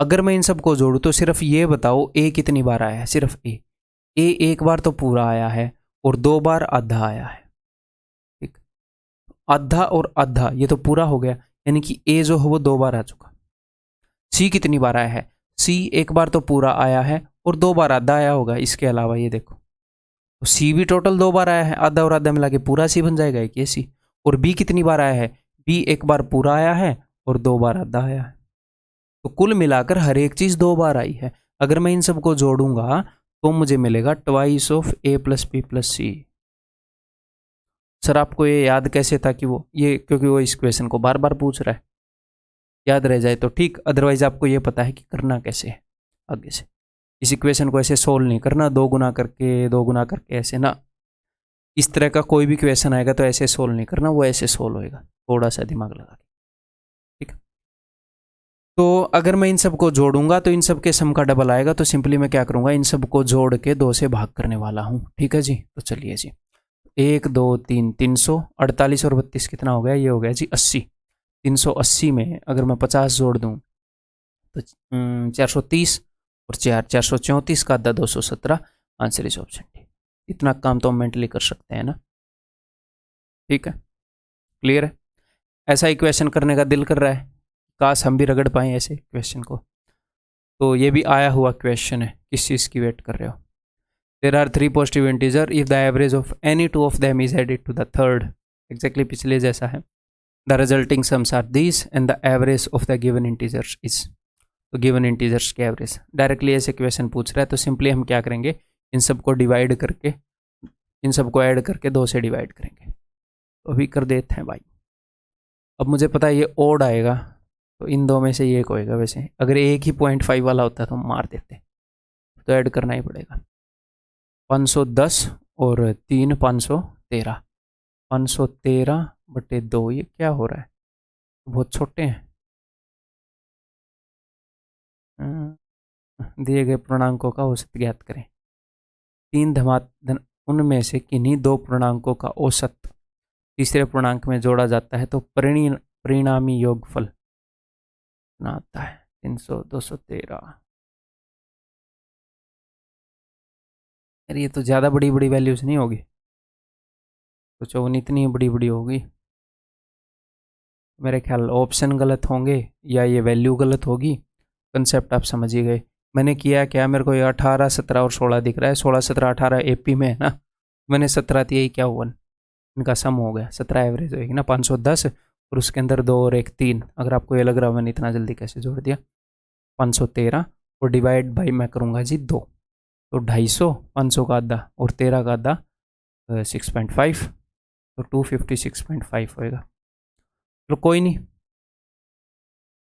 अगर मैं इन सबको जोड़ूँ तो सिर्फ ये बताओ ए कितनी बार आया है, सिर्फ ए एक बार तो पूरा आया है और 2 बार आधा आया है। ठीक, आधा और आधा ये तो पूरा हो गया, यानी कि ए जो है वो 2 बार आ चुका। सी कितनी बार आया है, सी एक बार तो पूरा आया है और 2 बार आधा आया होगा। इसके अलावा ये देखो तो सी भी टोटल 2 बार आया है, आधा और आधा मिला के पूरा सी बन जाएगा एक ये सी। और बी कितनी बार आया है, बी एक बार पूरा आया है और 2 बार आधा आया है। तो कुल मिलाकर हर एक चीज 2 बार आई है। अगर मैं इन सबको जोड़ूंगा तो मुझे मिलेगा twice of A plus B plus C. Sir आपको ये याद कैसे था कि वो ये, क्योंकि वो इस क्वेश्चन को बार बार पूछ रहा है, याद रह जाए तो ठीक, अदरवाइज आपको ये पता है कि करना कैसे है आगे से। इस इक्वेशन को ऐसे सोल्व नहीं करना, 2 गुना करके ऐसे ना। इस तरह का कोई भी क्वेश्चन आएगा तो ऐसे सोल्व नहीं करना, वो ऐसे सोल्व होएगा, थोड़ा सा दिमाग लगा के। ठीक है, तो अगर मैं इन सबको जोड़ूंगा तो इन सब के सम का डबल आएगा, तो सिंपली मैं क्या करूंगा, इन सबको जोड़ के 2 से भाग करने वाला हूं। ठीक है जी, तो चलिए जी 1 2 3 300, 48 और 32 कितना हो गया, ये हो गया जी 80। 380 में अगर मैं 50 जोड़ दूं तो 430 और 434 का आधा 217। Answer is option D. इतना काम तो हम मेंटली कर सकते हैं ना। ठीक है, क्लियर है। ऐसा इक्वेशन करने का दिल कर रहा है, काश हम भी रगड़ पाएँ ऐसे क्वेश्चन को। तो ये भी आया हुआ क्वेश्चन है, किस चीज़ की वेट कर रहे हो। There are 3 positive integer if the average of any 2 of them is added to the third. Exactly पिछले जैसा है। The resulting sums are this and the average of the given integers is. तो given integers के average directly ऐसे question पूछ रहा है, तो सिंपली हम क्या करेंगे, इन सबको डिवाइड करके, इन सबको ऐड करके 2 से डिवाइड करेंगे। तो अभी कर देते हैं भाई। अब मुझे पता है ये ओड आएगा, तो इन 2 में से ये एक होएगा। वैसे अगर एक ही 0.5 वाला होता तो हम मार देते, तो ऐड करना ही पड़ेगा। 510 और 3 513, 513/2। ये क्या हो रहा है, बहुत छोटे हैं। दिए गए पूर्णांकों का औसत ज्ञात करें। 3 धनात्मक उनमें से किन्हीं 2 पूर्णांकों का औसत तीसरे पूर्णांक में जोड़ा जाता है तो परिणामी योगफल कितना आता है, 300 213। यार ये तो ज़्यादा बड़ी बड़ी वैल्यूज नहीं होगी, तो 54 इतनी बड़ी बड़ी होगी। मेरे ख्याल ऑप्शन गलत होंगे या ये वैल्यू गलत होगी। कंसेप्ट आप समझ ही गए। मैंने किया क्या, मेरे को ये 18 17 और 16 दिख रहा है। 16 17 18 एपी में है ना, मैंने 17 दिया ही, क्या हुआ, इनका सम हो गया। 17 एवरेज होगी ना, 510 और उसके अंदर 2 और 1 3। अगर आपको ये लग रहा है मैंने इतना जल्दी कैसे जोड़ दिया, 513 और डिवाइड बाई मैं करूँगा जी 2, तो 250, 500 का आधा और 13 का आधा 6.5, तो 256.5 होएगा। तो कोई नहीं,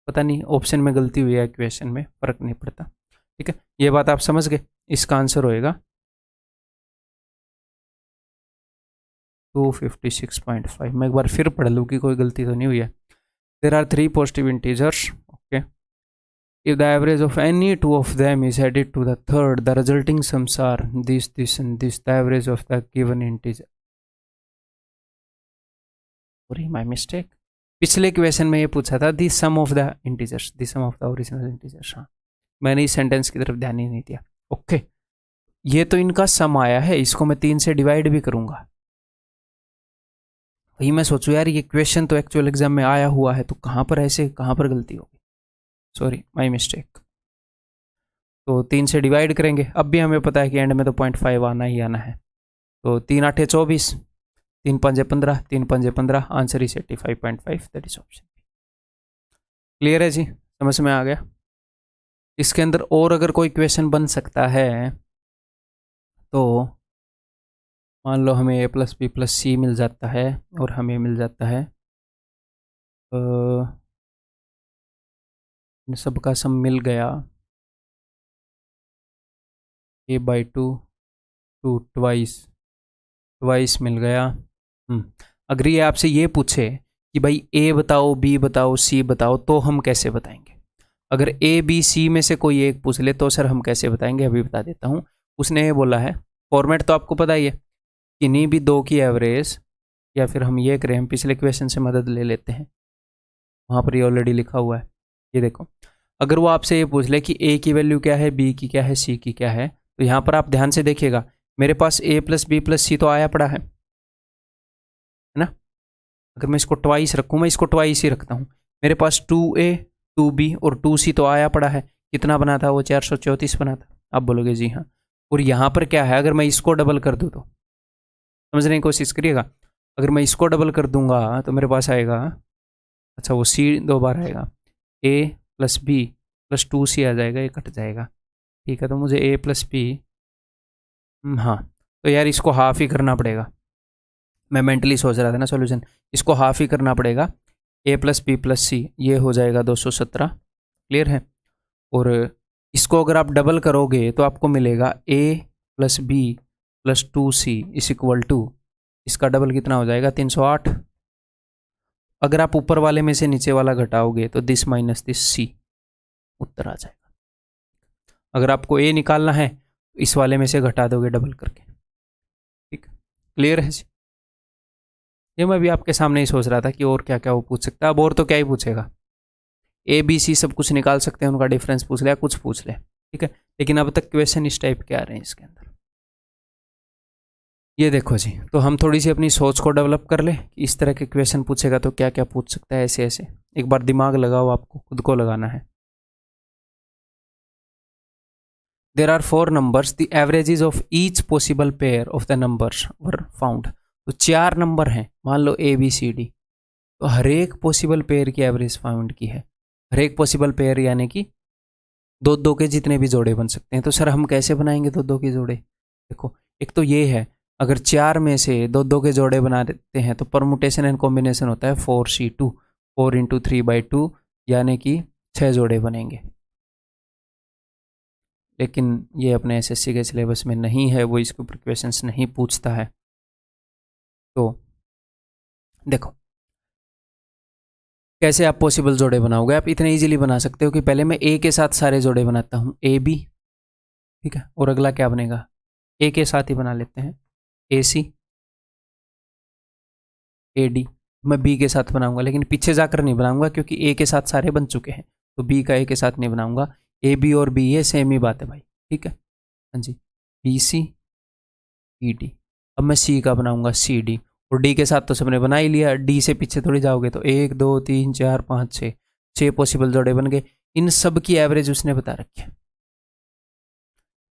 पता नहीं ऑप्शन में गलती हुई है, क्वेश्चन में फ़र्क नहीं पड़ता। ठीक है, ये बात आप समझ गए। इसका आंसर होएगा 256.5। मैं एक बार फिर पढ़ लूँ कि कोई गलती तो नहीं हुई है। There are 3 positive integers, okay. If the average of any 2 of them is added to the third, the resulting sums are this, this and this, the average of the given integer. Sorry, my mistake. पिछले question में ये पूछा था the sum of the integers, the sum of the original integers। हाँ, मैंने इस sentence की तरफ ध्यान ही नहीं दिया। ओके, ये तो इनका सम आया है, इसको मैं 3 से डिवाइड भी करूंगा। वही मैं सोचूं यार, ये क्वेश्चन तो एक्चुअल एग्जाम में आया हुआ है, तो कहाँ पर ऐसे, कहाँ पर गलती होगी। Sorry, my mistake. तो 3 से डिवाइड करेंगे। अब भी हमें पता है कि एंड में तो 0.5 आना ही आना है। तो 3 8 24, 3 5 15, 3 5 15, answer is 85.5, that is option. Clear है जी, समझ में आ गया। इसके अंदर और अगर कोई क्वेश्चन बन सकता है तो मान लो हमें a प्लस बी प्लस सी मिल जाता है और हमें मिल जाता है इन सब का सम मिल गया a/2 टू ट्वाइस मिल गया। अगर ये आपसे ये पूछे कि भाई a बताओ, b बताओ, c बताओ, तो हम कैसे बताएंगे। अगर a b c में से कोई एक पूछ ले तो सर हम कैसे बताएंगे, अभी बता देता हूँ। उसने ये बोला है, फॉर्मेट तो आपको पता ही है, किन्हीं भी 2 की एवरेज, या फिर हम ये करें, हम पिछले क्वेश्चन से मदद ले लेते हैं, वहाँ पर ये ऑलरेडी लिखा हुआ है। ये देखो, अगर वो आपसे ये पूछ ले कि ए की वैल्यू क्या है, बी की क्या है, सी की क्या है, तो यहाँ पर आप ध्यान से देखिएगा, मेरे पास ए प्लस बी प्लस सी तो आया पड़ा है ना। अगर मैं इसको ट्वाइस रखूँ, मैं इसको ट्वाइस ही रखता हूँ, मेरे पास 2a 2b और 2c तो आया पड़ा है। कितना बना था वो? 434 बना था। आप बोलोगे जी हाँ। और यहाँ पर क्या है, अगर मैं इसको डबल कर दूँ तो समझने की कोशिश करिएगा। अगर मैं इसको डबल कर दूंगा तो मेरे पास आएगा, अच्छा वो सी 2 बार आएगा, a plus B plus 2c आ जाएगा, ये कट जाएगा। ठीक है, तो मुझे a प्लस बी, हाँ तो यार इसको हाफ ही करना पड़ेगा। मैं मेंटली सोच रहा था ना सॉल्यूशन, इसको हाफ ही करना पड़ेगा। a प्लस बी प्लस सी ये हो जाएगा 217, क्लियर है। और इसको अगर आप डबल करोगे तो आपको मिलेगा a plus B plus 2c इस इक्वल टू, इसका डबल कितना हो जाएगा? 308। अगर आप ऊपर वाले में से नीचे वाला घटाओगे तो दिस माइनस दिस सी, उत्तर आ जाएगा। अगर आपको a निकालना है तो इस वाले में से घटा दोगे डबल करके। ठीक, क्लियर है जी। ये मैं भी आपके सामने ही सोच रहा था कि और क्या क्या वो पूछ सकता है। अब और तो क्या ही पूछेगा, ए बी सी सब कुछ निकाल सकते हैं, उनका डिफरेंस पूछ ले या कुछ पूछ ले, ठीक है। लेकिन अब तक क्वेश्चन इस टाइप के आ रहे हैं इसके अंदर। ये देखो जी, तो हम थोड़ी सी अपनी सोच को डेवलप कर ले कि इस तरह के क्वेश्चन पूछेगा तो क्या क्या पूछ सकता है, ऐसे ऐसे एक बार दिमाग लगाओ, आपको खुद को लगाना है। There are 4 numbers, the averages of each possible pair of the numbers were found। तो 4 नंबर हैं, मान लो ए बी सी डी, तो हर एक पॉसिबल पेयर की एवरेज फाउंड की है। हर एक पॉसिबल पेयर यानी कि दो दो के जितने भी जोड़े बन सकते हैं। तो सर हम कैसे बनाएंगे दो दो के जोड़े? देखो, एक तो ये है, अगर 4 में से दो दो के जोड़े बना देते हैं तो परमुटेशन एंड कॉम्बिनेशन होता है 4c2, 4 इंटू 3/2 यानी कि 6 जोड़े बनेंगे। लेकिन ये अपने एसएससी के सिलेबस में नहीं है, वो इसके ऊपर क्वेश्चंस नहीं पूछता है। तो देखो कैसे आप पॉसिबल जोड़े बनाओगे। आप इतने इजीली बना सकते हो कि पहले मैं ए के साथ सारे जोड़े बनाता हूँ, ए बी, ठीक है, और अगला क्या बनेगा, ए के साथ ही बना लेते हैं, ए सी ए डी। मैं बी के साथ बनाऊंगा, लेकिन पीछे जाकर नहीं बनाऊंगा क्योंकि ए के साथ सारे बन चुके हैं, तो बी का ए के साथ नहीं बनाऊंगा। ए बी और बी ये सेम ही बात है भाई, ठीक है, हाँ जी, बी सी ई डी। अब मैं सी का बनाऊंगा सी डी, और डी के साथ तो सबने बना ही लिया, डी से पीछे थोड़ी जाओगे। तो 1 2 3 4 5 6, 6 पॉसिबल जोड़े बन गए। इन सब की एवरेज उसने बता रखी है।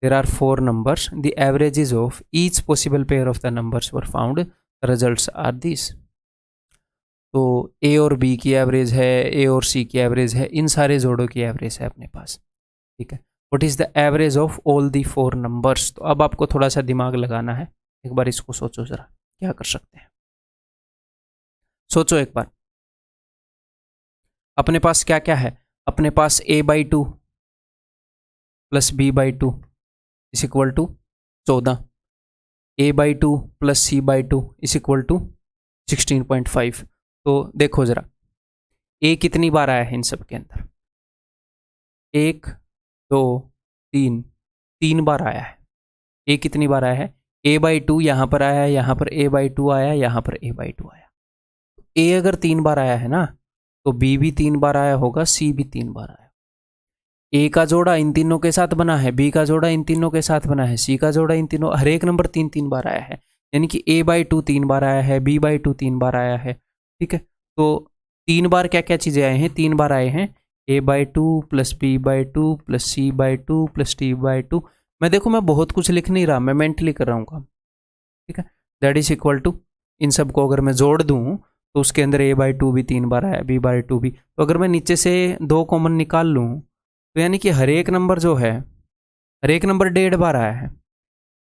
There are 4 numbers, the averages of each possible pair of the numbers were found, the results are these। तो ए और बी की एवरेज है, ए और सी की एवरेज है, इन सारे जोड़ों की एवरेज है अपने पास, ठीक है। What is the average of all the 4 numbers? तो अब आपको थोड़ा सा दिमाग लगाना है, एक बार इसको सोचो जरा, क्या कर सकते हैं, सोचो एक बार। अपने पास क्या क्या है, अपने पास a/2 plus b/2 is equal to 14, a/2 plus c/2 is equal to 16.5। तो देखो जरा, a कितनी बार आया है इन सब के अंदर, 1 2 3, 3 बार आया है। a कितनी बार आया है, a/2 यहाँ पर आया है, यहाँ पर a/2 आया, यहाँ पर a/2 आया। a अगर 3 बार आया है ना, तो b भी 3 बार आया होगा, c भी 3 बार आया। ए का जोड़ा इन तीनों के साथ बना है, बी का जोड़ा इन तीनों के साथ बना है, सी का जोड़ा इन तीनों, हर एक नंबर 3 बार आया है। यानी कि a/2 3 बार आया है, b/2 3 बार आया है, ठीक है। तो 3 बार क्या क्या चीज़ें आए हैं, 3 बार आए हैं a/2 plus b/2 plus c/2 plus d/2। मैं देखो, मैं बहुत कुछ लिख नहीं रहा, मैं मेंटली कर रहा हूँ काम, ठीक है। दैट इज इक्वल टू, इन सबको अगर मैं जोड़ दूँ तो उसके अंदर a/2 भी 3 बार आया, b/2 भी। तो अगर मैं नीचे से 2 कॉमन निकाल लूँ तो यानी कि हर एक नंबर जो है, हर एक नंबर 1.5 बार आया है।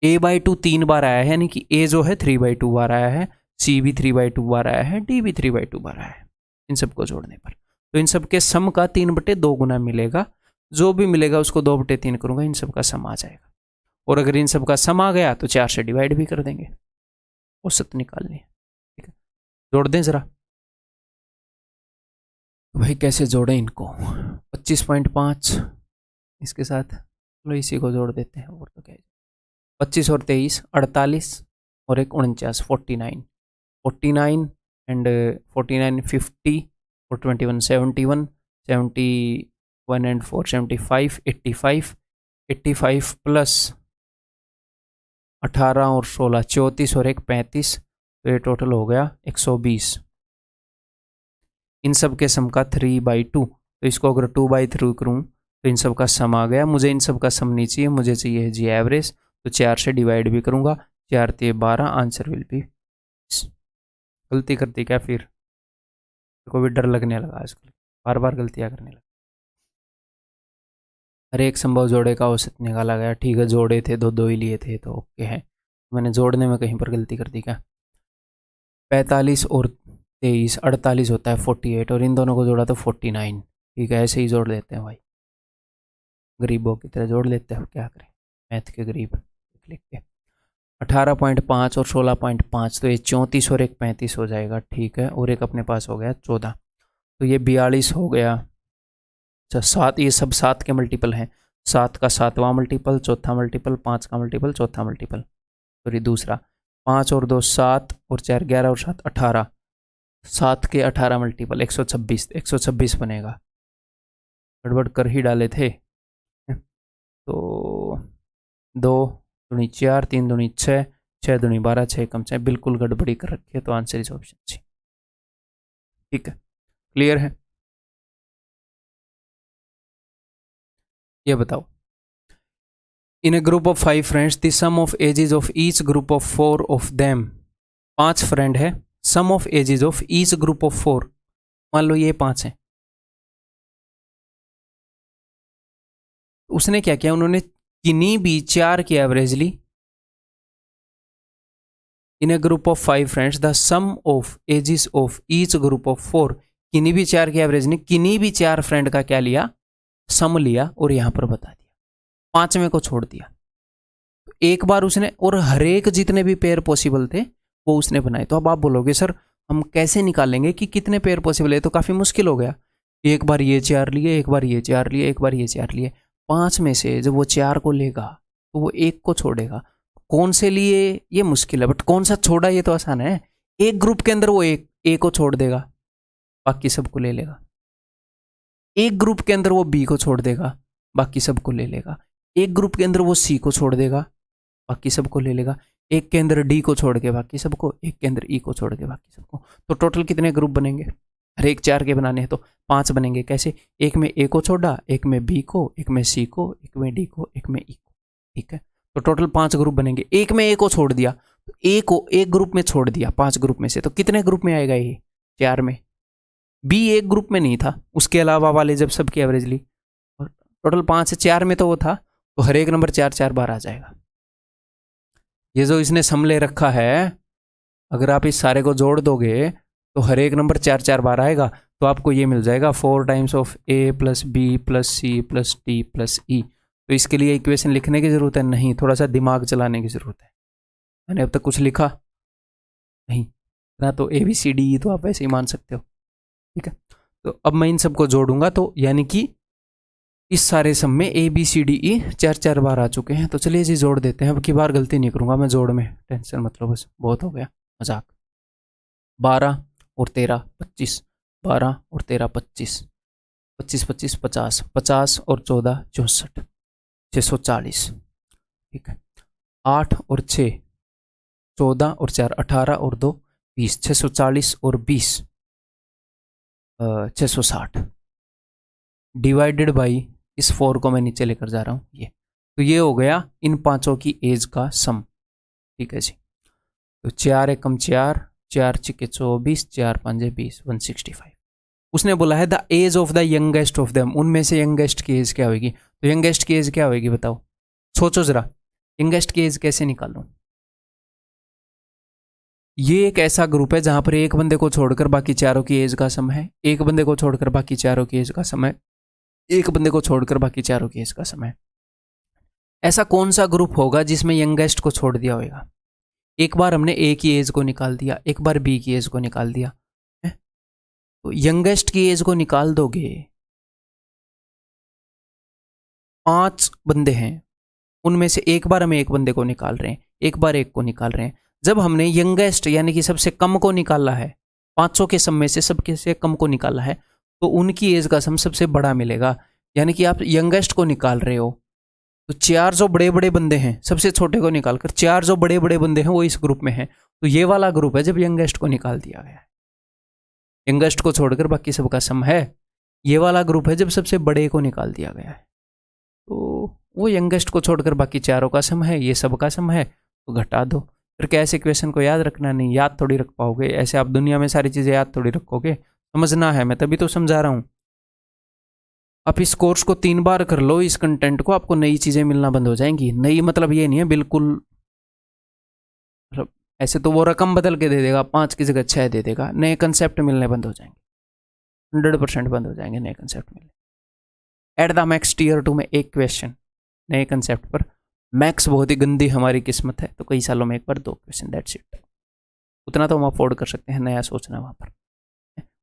a/2 3 बार आया है, यानी कि a जो है 3/2 बार आया है, c भी 3/2 बार आया है, d भी 3/2 बार आया है, इन सबको जोड़ने पर। तो इन सब के सम का 3/2 गुना मिलेगा, जो भी मिलेगा उसको 2/3 करूंगा, इन सब का सम आ जाएगा। और अगर इन सब का सम आ गया तो 4 से डिवाइड भी कर देंगे, औसत निकालनी है, ठीक है। जोड़ दें जरा, तो भाई कैसे जोड़ें इनको, 25.5 इसके साथ, चलो इसी को जोड़ देते हैं, और तो क्या है, 25 और 23 48 और एक 49 49 49 एंड 49 50 और 21 71 71 1 and 4 75, 85, 85 प्लस 18 और 16 34 और 1 35, तो ये टोटल हो गया 120। इन सब के सम का 3/2, तो इसको अगर 2/3 करूँ तो इन सब का सम आ गया। मुझे इन सब का सम नहीं चाहिए, मुझे चाहिए जी एवरेज, तो 4 से डिवाइड भी करूँगा, 4 × 12, आंसर विल बी। गलती करती क्या फिर, को भी डर लगने लगा आजकल, बार बार गलतियाँ करने लगा। हर एक संभव जोड़े का औसत निकाला गया, ठीक है जोड़े थे, दो ही लिए थे तो ओके है, मैंने जोड़ने में कहीं पर गलती कर दी क्या। 45 और 23 48 होता है 48, और इन दोनों को जोड़ा तो 49, ठीक है ऐसे ही जोड़ लेते हैं भाई, गरीबों की तरह जोड़ लेते हैं, क्या करें मैथ के गरीब लिख के। 18.5 और 16.5, तो ये 34 और 1 35 हो जाएगा, ठीक है, और एक अपने पास हो गया 14, तो ये 42 हो गया। अच्छा 7, ये सब 7 के मल्टीपल हैं, 7 का 7वां मल्टीपल, चौथा मल्टीपल, 5 का मल्टीपल, चौथा मल्टीपल, सॉरी दूसरा, 5 और 2 7 और 4 11 और 7 18, 7 के 18 मल्टीपल 126, 126 बनेगा, गड़बड़ कर ही डाले थे। तो 2 दूनी 4, 3 दूनी 6, 6 दूनी 12, 6 कम 6, बिल्कुल गड़बड़ी कर रखी है, तो आंसर इस ऑप्शन सी, ठीक है क्लियर है। ये बताओ, in a group of 5 friends the sum of ages of each group of 4 of them, 5 friend है, sum of ages of each group of 4, मान लो ये 5 है, उसने क्या किया, उन्होंने किन्हीं भी 4 की एवरेज ली। In a group of 5 friends the sum of ages of each group of 4, किन्हीं भी 4 की एवरेज ने किन्हीं भी 4 फ्रेंड का क्या लिया, सम लिया, और यहां पर बता दिया, 5वें को छोड़ दिया। तो एक बार उसने, और हर एक जितने भी पेयर पॉसिबल थे वो उसने बनाए। तो अब आप बोलोगे सर हम कैसे निकालेंगे कि कितने पेयर पॉसिबल है, तो काफी मुश्किल हो गया, एक बार ये 4 लिए, एक बार ये 4 लिए, एक बार ये 4 लिए, 5 में से जब वो 4 को लेगा तो वो एक को छोड़ेगा, कौन से लिए ये मुश्किल है, बट कौन सा छोड़ा ये तो आसान है। एक ग्रुप के अंदर वो एक ए को छोड़ देगा, बाकी सबको ले लेगा, एक ग्रुप के अंदर वो बी को छोड़ देगा, बाकी सबको ले लेगा, एक ग्रुप के अंदर वो सी को छोड़ देगा, बाकी सबको ले लेगा, एक के अंदर डी को छोड़ के बाकी सबको, एक के अंदर ई को छोड़ के बाकी सबको। तो टोटल कितने ग्रुप बनेंगे, हर एक 4 के बनाने हैं तो 5 बनेंगे। कैसे, एक में ए को छोड़ा, एक में बी को, एक में सी को, एक में डी को, एक में ई को, ठीक है, तो टोटल 5 ग्रुप बनेंगे। एक में ए को छोड़ दिया, तो ए को एक ग्रुप में छोड़ दिया 5 ग्रुप में से, तो कितने ग्रुप में आएगा ये, 4 में। बी एक ग्रुप में नहीं था, उसके अलावा वाले जब सबकी एवरेज ली, और टोटल 5 से 4 में तो वो था, तो हर एक नंबर 4 4 बार आ जाएगा। ये जो इसने सम ले रखा है, अगर आप इस सारे को जोड़ दोगे तो हर एक नंबर 4 4 बार आएगा, तो आपको ये मिल जाएगा 4 times of A plus B plus C plus D plus E. तो इसके लिए इक्वेशन लिखने की जरूरत है नहीं, थोड़ा सा दिमाग चलाने की जरूरत है। मैंने अब तक कुछ लिखा नहीं ना, तो ए बी सी डी ई तो आप ऐसे ही मान सकते हो, ठीक है। तो अब मैं इन सबको जोड़ूंगा, तो यानी कि इस सारे सम में ए बी सी डी ई 4 4 बार आ चुके हैं। तो चलिए जी जोड़ देते हैं, अब की बार गलती नहीं करूंगा मैं जोड़ में, टेंशन मतलब बस बहुत हो गया मजाक। 12 और 13 25, 12 और 13 25, 25 25 50, 50 और 14 64, 640, ठीक है। 8 और 6 14 और 4 18 और 2 20, 640 और 20 660, डिवाइडेड बाई इस 4 को मैं नीचे लेकर जा रहा हूँ ये, तो ये हो गया इन पांचों की एज का सम, ठीक है जी। तो 4 एकम 4, 4 छिके 24, 4 पंजे 20, 165। उसने बोला है the age of the youngest of them, उनमें से यंगेस्ट की एज क्या होगी, तो यंगेस्ट की एज क्या होगी बताओ, सोचो जरा, यंगेस्ट की एज कैसे निकालूं। ये एक ऐसा ग्रुप है जहां पर एक बंदे को छोड़कर बाकी चारों की एज का सम है, एक बंदे को छोड़कर बाकी चारों की एज का सम है, एक बंदे को छोड़कर बाकी चारों की एज का सम है। ऐसा कौन सा ग्रुप होगा जिसमें यंगेस्ट को छोड़ दिया होगा। एक बार हमने ए की एज को निकाल दिया, एक बार बी की एज को निकाल दिया, तो यंगेस्ट की एज को निकाल दोगे, 5 बंदे हैं, उनमें से एक बार हम एक बंदे को निकाल रहे हैं, एक बार एक को निकाल रहे हैं। जब हमने यंगेस्ट यानी कि सबसे कम को निकाला है, 500 के सम में से सबके से कम को निकाला है, तो उनकी एज का सम सबसे बड़ा मिलेगा। यानी कि आप यंगेस्ट को निकाल रहे हो, तो 4 जो बड़े बड़े बंदे हैं, सबसे छोटे को निकालकर 4 जो बड़े बड़े बंदे हैं वो इस ग्रुप में हैं, तो ये वाला ग्रुप है जब यंगेस्ट को निकाल दिया गया है। यंगेस्ट को छोड़कर बाकी सबका सम है। ये वाला ग्रुप है जब सबसे बड़े को निकाल दिया गया है, तो वो यंगेस्ट को छोड़कर बाकी चारों का सम है, ये सबका सम है, तो घटा दो। फिर क्या ऐसे क्वेश्चन को याद रखना नहीं, याद थोड़ी रख पाओगे, ऐसे आप दुनिया में सारी चीज़ें याद थोड़ी रखोगे, समझना है, मैं तभी तो समझा रहा हूँ। आप इस कोर्स को 3 बार कर लो, इस कंटेंट को, आपको नई चीज़ें मिलना बंद हो जाएंगी। नई मतलब ये नहीं है बिल्कुल, मतलब ऐसे तो वो रकम बदल के दे देगा, 5 की जगह 6 दे देगा, नए कंसेप्ट मिलने बंद हो जाएंगे, 100% बंद हो जाएंगे नए कंसेप्ट मिलने। एट द मैक्स टीयर 2 में एक क्वेश्चन नए कंसेप्ट पर, मैक्स बहुत ही गंदी हमारी किस्मत है, तो कई सालों में एक बार 2 क्वेश्चन, दैट्स इट। उतना तो हम अफोर्ड कर सकते हैं, नया सोचना वहाँ पर,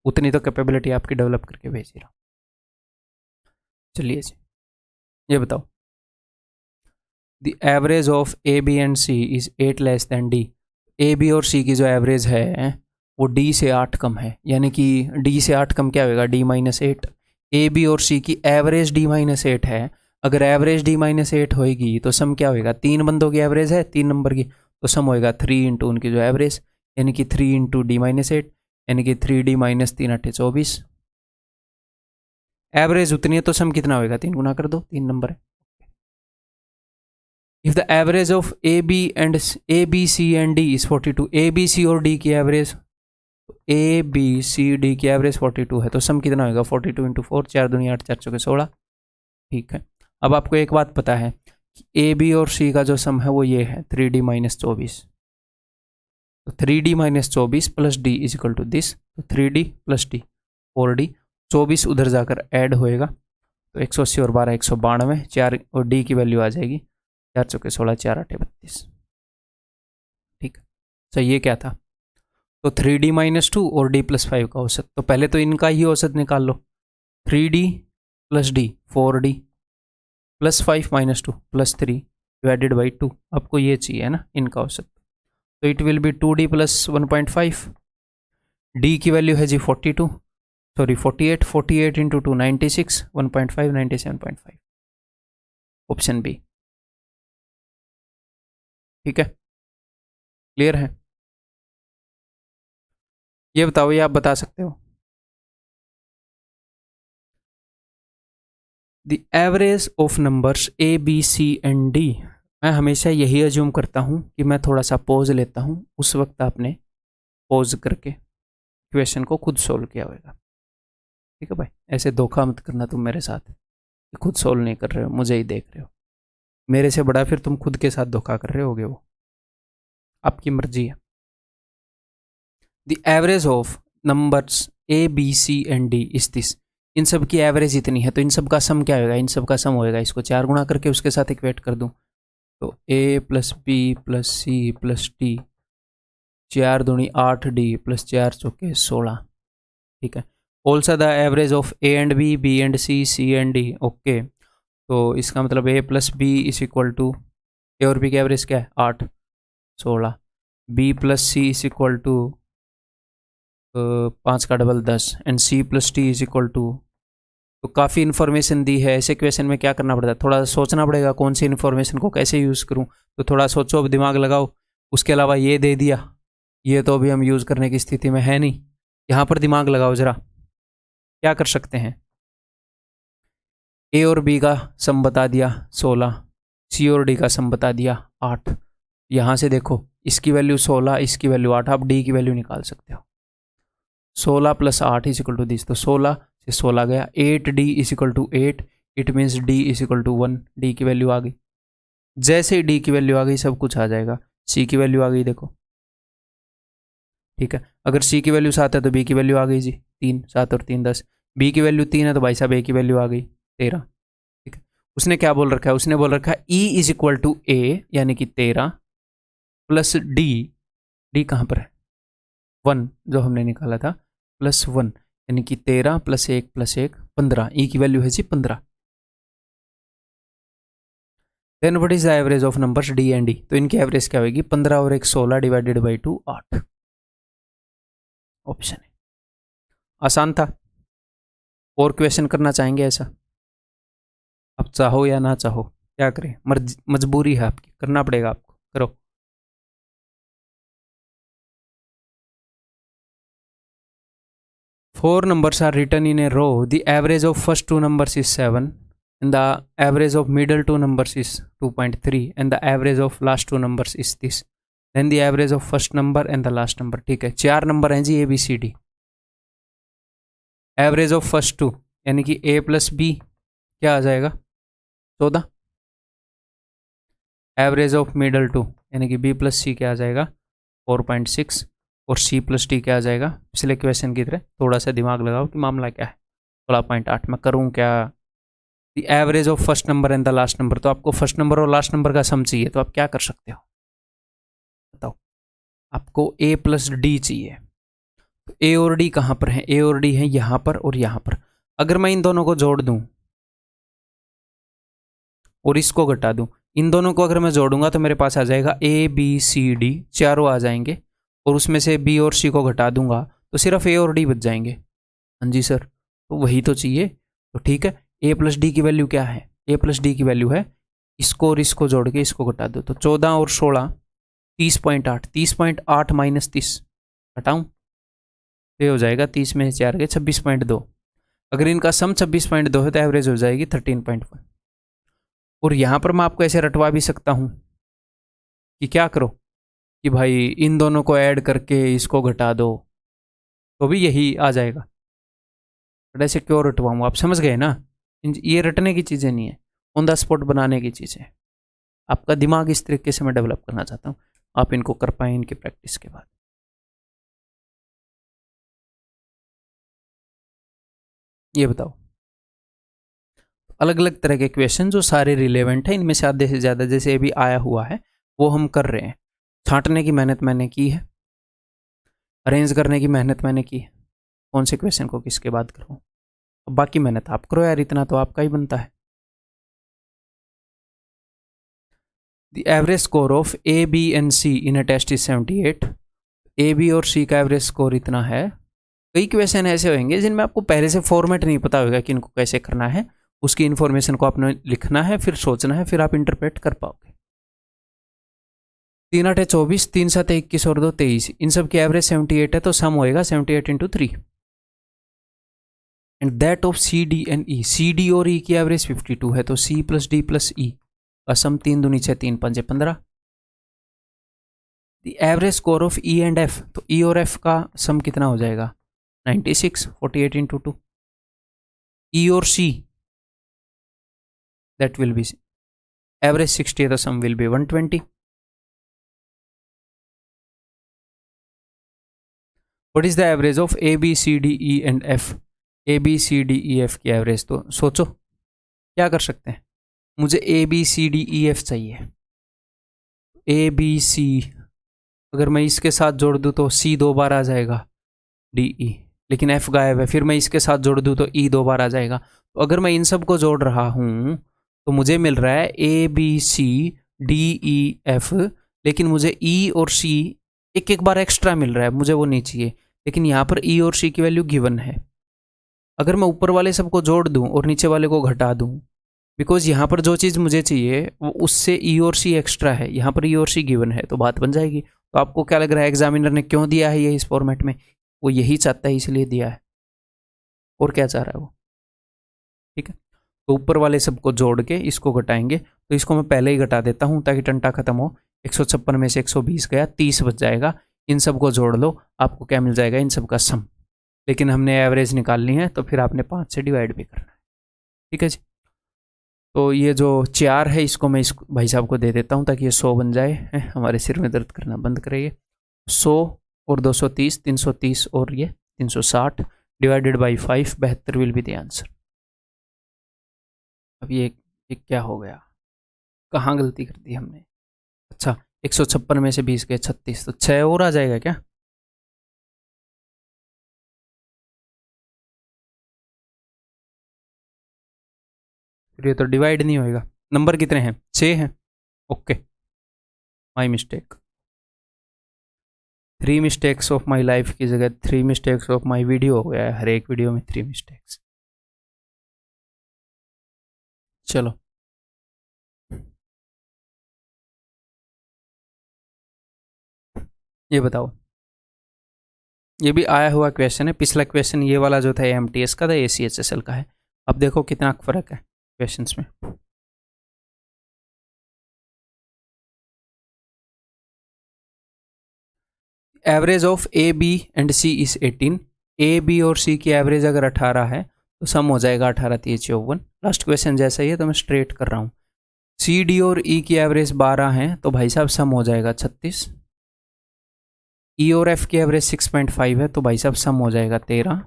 उतनी तो कैपेबिलिटी आपकी डेवलप करके भेज ही रहा हूँ। चलिए जी, ये बताओ, the average of A B and C is 8 less than D. A B और सी की जो एवरेज है वो डी से 8 कम है, यानी कि डी से 8 कम क्या होगा, डी माइनस 8। ए बी और सी की एवरेज डी माइनस 8 है, अगर एवरेज डी माइनस 8 होएगी तो सम क्या होएगा, 3 बंदों की एवरेज है 3 नंबर की, तो सम होएगा 3 इंटू उनकी जो एवरेज, यानी कि 3 इंटू डी माइनस 8, यानी कि 3D माइनस 3 8 24। एवरेज उतनी है तो सम कितना होएगा, 3 गुना कर दो, 3 नंबर है। If the average of A B C and D is 42, A B C और डी की average, A B C D की एवरेज 42 है, तो सम कितना होगा, 42 इंटू 4, 4 दूनी 8, 4 चौके 16। ठीक है, अब आपको एक बात पता है कि ए बी और सी का जो सम है वो ये है 3D माइनस 24, तो 3D minus 24 plus D is equal to this, तो 3D प्लस डी 4D, 24 उधर जाकर ऐड होएगा, तो 180 और 12 192, 4 और डी की वैल्यू आ जाएगी 4 चौके 16, 4 8 32। ठीक है, तो ये क्या था, तो 3D माइनस 2 और D प्लस 5 का औसत, तो पहले तो इनका ही औसत निकाल लो, 3D plus D 4D plus 5 minus 2 plus 3 divided by 2, आपको ये चाहिए है ना इनका औसत, तो it will be 2D plus 1.5, D की वैल्यू है जी 48, 48 इंटू 2 96, 1.5 97.5, ऑप्शन बी। ठीक है, क्लियर है, ये बताओ, ये आप बता सकते हो, the average of numbers A B C and D. मैं हमेशा यही अज्यूम करता हूँ कि मैं थोड़ा सा पॉज लेता हूँ, उस वक्त आपने पॉज करके क्वेश्चन को खुद सोल्व किया होगा। ठीक है भाई, ऐसे धोखा मत करना तुम मेरे साथ, खुद सोल्व नहीं कर रहे हो, मुझे ही देख रहे हो, मेरे से बड़ा फिर तुम खुद के साथ धोखा कर रहे होगे, वो आपकी मर्जी है। The average of numbers A B C and D is this, इन सब की एवरेज इतनी है, तो इन सब का सम क्या होगा, इन सब का सम होएगा, इसको 4 गुना करके उसके साथ इक्वेट कर दूं, तो A plus B plus C plus D, 4 दूनी 8D प्लस 4 चौके 16। ठीक है, also the average of A and B and C and D, okay, तो इसका मतलब A plus B is equal to, A और बी की एवरेज क्या है 8 16, B plus C is equal to 5 का double 10, and C plus D is equal to, तो काफ़ी इन्फॉर्मेशन दी है, ऐसे क्वेश्चन में क्या करना पड़ता है, थोड़ा सोचना पड़ेगा कौन सी इन्फॉर्मेशन को कैसे यूज़ करूँ, तो थोड़ा सोचो, अब दिमाग लगाओ। उसके अलावा ये दे दिया, ये तो अभी हम यूज़ करने की स्थिति में है नहीं, यहाँ पर दिमाग लगाओ ज़रा, क्या कर सकते हैं, ए और बी का सम बता दिया 16, सी और डी का सम बता दिया 8, यहाँ से देखो इसकी वैल्यू 16, इसकी वैल्यू 8, आप डी की वैल्यू निकाल सकते हो, 16 plus 8 is equal to this, तो 16 से 16 गया, 8D is equal to 8, it means D is equal to 1, D की वैल्यू आ गई, जैसे ही डी की वैल्यू आ गई सब कुछ आ जाएगा, सी की वैल्यू आ गई देखो। ठीक है, अगर सी की वैल्यू 7 है तो बी की वैल्यू आ गई जी 3, 7 और 3 10, बी की वैल्यू 3 है तो भाई साहब ए की वैल्यू आ गई 13। ठीक है, उसने क्या बोल रखा है, उसने बोल रखा है ई इज इक्वल टू ए, यानी कि 13 प्लस डी कहाँ पर है 1 जो हमने निकाला था, प्लस 1, यानी कि 13 प्लस 1 प्लस 1 15, ई की वैल्यू है जी 15। Then what is the average of numbers D and D, तो इनकी एवरेज क्या होगी, 15 और 1 16 डिवाइडेड बाई 2 8, ऑप्शन है। आसान था, और क्वेश्चन करना चाहेंगे ऐसा, आप चाहो या ना चाहो, क्या करें, मजबूरी है आपकी, करना पड़ेगा आपको, करो। Four numbers are written in a row. The average of first two numbers is 7, and the average of middle two numbers is 2.3, and the average of last two numbers is this. Then the average of first number and the last number. ठीक है, 4 number हैं जी A B C D. Average of first two यानी कि A plus B क्या आ जाएगा 14। Average of middle to यानी कि बी प्लस सी क्या आ जाएगा 4.6, और सी प्लस डी क्या आ जाएगा पिछले क्वेश्चन की तरह। थोड़ा सा दिमाग लगाओ कि मामला क्या है। 16.8 मैं करूँ क्या। The average of first number and the last number, तो आपको फर्स्ट नंबर और लास्ट नंबर का सम चाहिए, तो आप क्या कर सकते हो बताओ। आपको ए प्लस डी चाहिए, तो ए और डी कहाँ पर है, ए और डी है यहाँ पर और यहाँ पर। अगर मैं इन दोनों को जोड़ दूं और इसको घटा दूं, इन दोनों को अगर मैं जोड़ूंगा तो मेरे पास आ जाएगा ए बी सी डी, चारों आ जाएंगे, और उसमें से बी और सी को घटा दूंगा तो सिर्फ ए और डी बच जाएंगे। हाँ जी सर, तो वही तो चाहिए। तो ठीक है, ए प्लस डी की वैल्यू क्या है, ए प्लस डी की वैल्यू है इसको और इसको जोड़ के इसको घटा दो, तो 14 और 16 30.8, 30.8 माइनस 30 घटाऊँ तो ये हो जाएगा 30 में 4 के 26.2। अगर इनका सम 26.2 है तो एवरेज हो जाएगी 13.1। और यहाँ पर मैं आपको ऐसे रटवा भी सकता हूँ कि क्या करो कि भाई इन दोनों को ऐड करके इसको घटा दो, तो भी यही आ जाएगा। बट ऐसे क्यों रटवाऊँ, आप समझ गए ना। ये रटने की चीज़ें नहीं है, ऑन द स्पॉट बनाने की चीज़ें। आपका दिमाग इस तरीके से मैं डेवलप करना चाहता हूँ, आप इनको कर पाएँ इनकी प्रैक्टिस के बाद। ये बताओ, अलग अलग तरह के क्वेश्चन जो सारे रिलेवेंट हैं, इनमें से आधे से ज़्यादा जैसे अभी आया हुआ है वो हम कर रहे हैं। छांटने की मेहनत मैंने की है, अरेंज करने की मेहनत मैंने की है, कौन से क्वेश्चन को किसके बाद करूँ। अब बाकी मेहनत आप करो यार, इतना तो आपका ही बनता है। The average score of A B and C in a test is 78। A B और सी का एवरेज स्कोर इतना है। कई क्वेश्चन ऐसे होंगे जिनमें आपको पहले से फॉर्मेट नहीं पता होगा कि इनको कैसे करना है, उसकी इन्फॉर्मेशन को आपने लिखना है, फिर सोचना है, फिर आप इंटरप्रेट कर पाओगे। 3 8 24, 3 7 21 और 2 23, इन सब की एवरेज 78 है, तो सम होएगा 78 into 3। And that of C D and E, C D और ई की एवरेज 52 है, तो C plus D plus E का सम 3 दूनी 6, 3 5 15। The average score of E and F, तो ई और एफ का सम कितना हो जाएगा 96, 48 इंटू 2। ई और सी that will be average 60, the sum will be 120. What is the average of A B C D E and F? A B C D E F की average, तो सोचो क्या कर सकते हैं। मुझे A B C D E F चाहिए। A B C अगर मैं इसके साथ जोड़ दूँ तो C 2 बार आ जाएगा, D E, लेकिन F गायब है। फिर मैं इसके साथ जोड़ दूँ तो E 2 बार आ जाएगा। तो अगर मैं इन सब को जोड़ रहा हूँ तो मुझे मिल रहा है A B C D E F, लेकिन मुझे ई और सी एक एक बार एक्स्ट्रा मिल रहा है, मुझे वो नहीं चाहिए। लेकिन यहाँ पर ई और सी की वैल्यू गिवन है। अगर मैं ऊपर वाले सबको जोड़ दूँ और नीचे वाले को घटा दूँ, बिकॉज यहाँ पर जो चीज़ मुझे चाहिए वो उससे ई और सी एक्स्ट्रा है, यहाँ पर ई और सी गिवन है, तो बात बन जाएगी। तो आपको क्या लग रहा है एग्जामिनर ने क्यों दिया है ये इस फॉर्मेट में, वो यही चाहता है इसलिए दिया है, और क्या चाह रहा है वो। ठीक है, तो ऊपर वाले सबको जोड़ के इसको घटाएंगे, तो इसको मैं पहले ही घटा देता हूं ताकि टंटा खत्म हो। 156 में से 120 गया, 30 बच जाएगा। इन सबको जोड़ लो, आपको क्या मिल जाएगा, इन सब का सम। लेकिन हमने एवरेज निकालनी है तो फिर आपने 5 से डिवाइड भी करना है। ठीक है जी, तो ये जो 4 है इसको मैं इस भाई साहब को दे देता हूँ ताकि ये 100 बन जाए, हमारे सिर में दर्द करना बंद करेंगे। 100 और 230, 330 और ये 360 divided by 5, 72 will be the answer. अब ये क्या हो गया, कहाँ गलती कर दी हमने। अच्छा, 156 में से 20 गए 36, तो 6 और आ जाएगा क्या। फिर ये तो डिवाइड नहीं होएगा। नंबर कितने हैं, 6 हैं। Okay, my mistake. 3 mistakes of my life की जगह 3 मिस्टेक्स ऑफ माई वीडियो हो गया है। हर एक वीडियो में 3 मिस्टेक्स। चलो ये बताओ, ये भी आया हुआ क्वेश्चन है। पिछला क्वेश्चन ये वाला जो था एमटीएस का था, ACHSL का है। अब देखो कितना फर्क है क्वेश्चंस में। Average of A B and C is 18। A B और सी की एवरेज अगर 18 है तो सम हो जाएगा 18 3 54। लास्ट क्वेश्चन जैसा ही है तो मैं स्ट्रेट कर रहा हूँ। सी डी और ई की एवरेज 12 है तो भाई साहब सम हो जाएगा 36। ई और एफ की एवरेज 6.5 है तो भाई साहब सम हो जाएगा 13।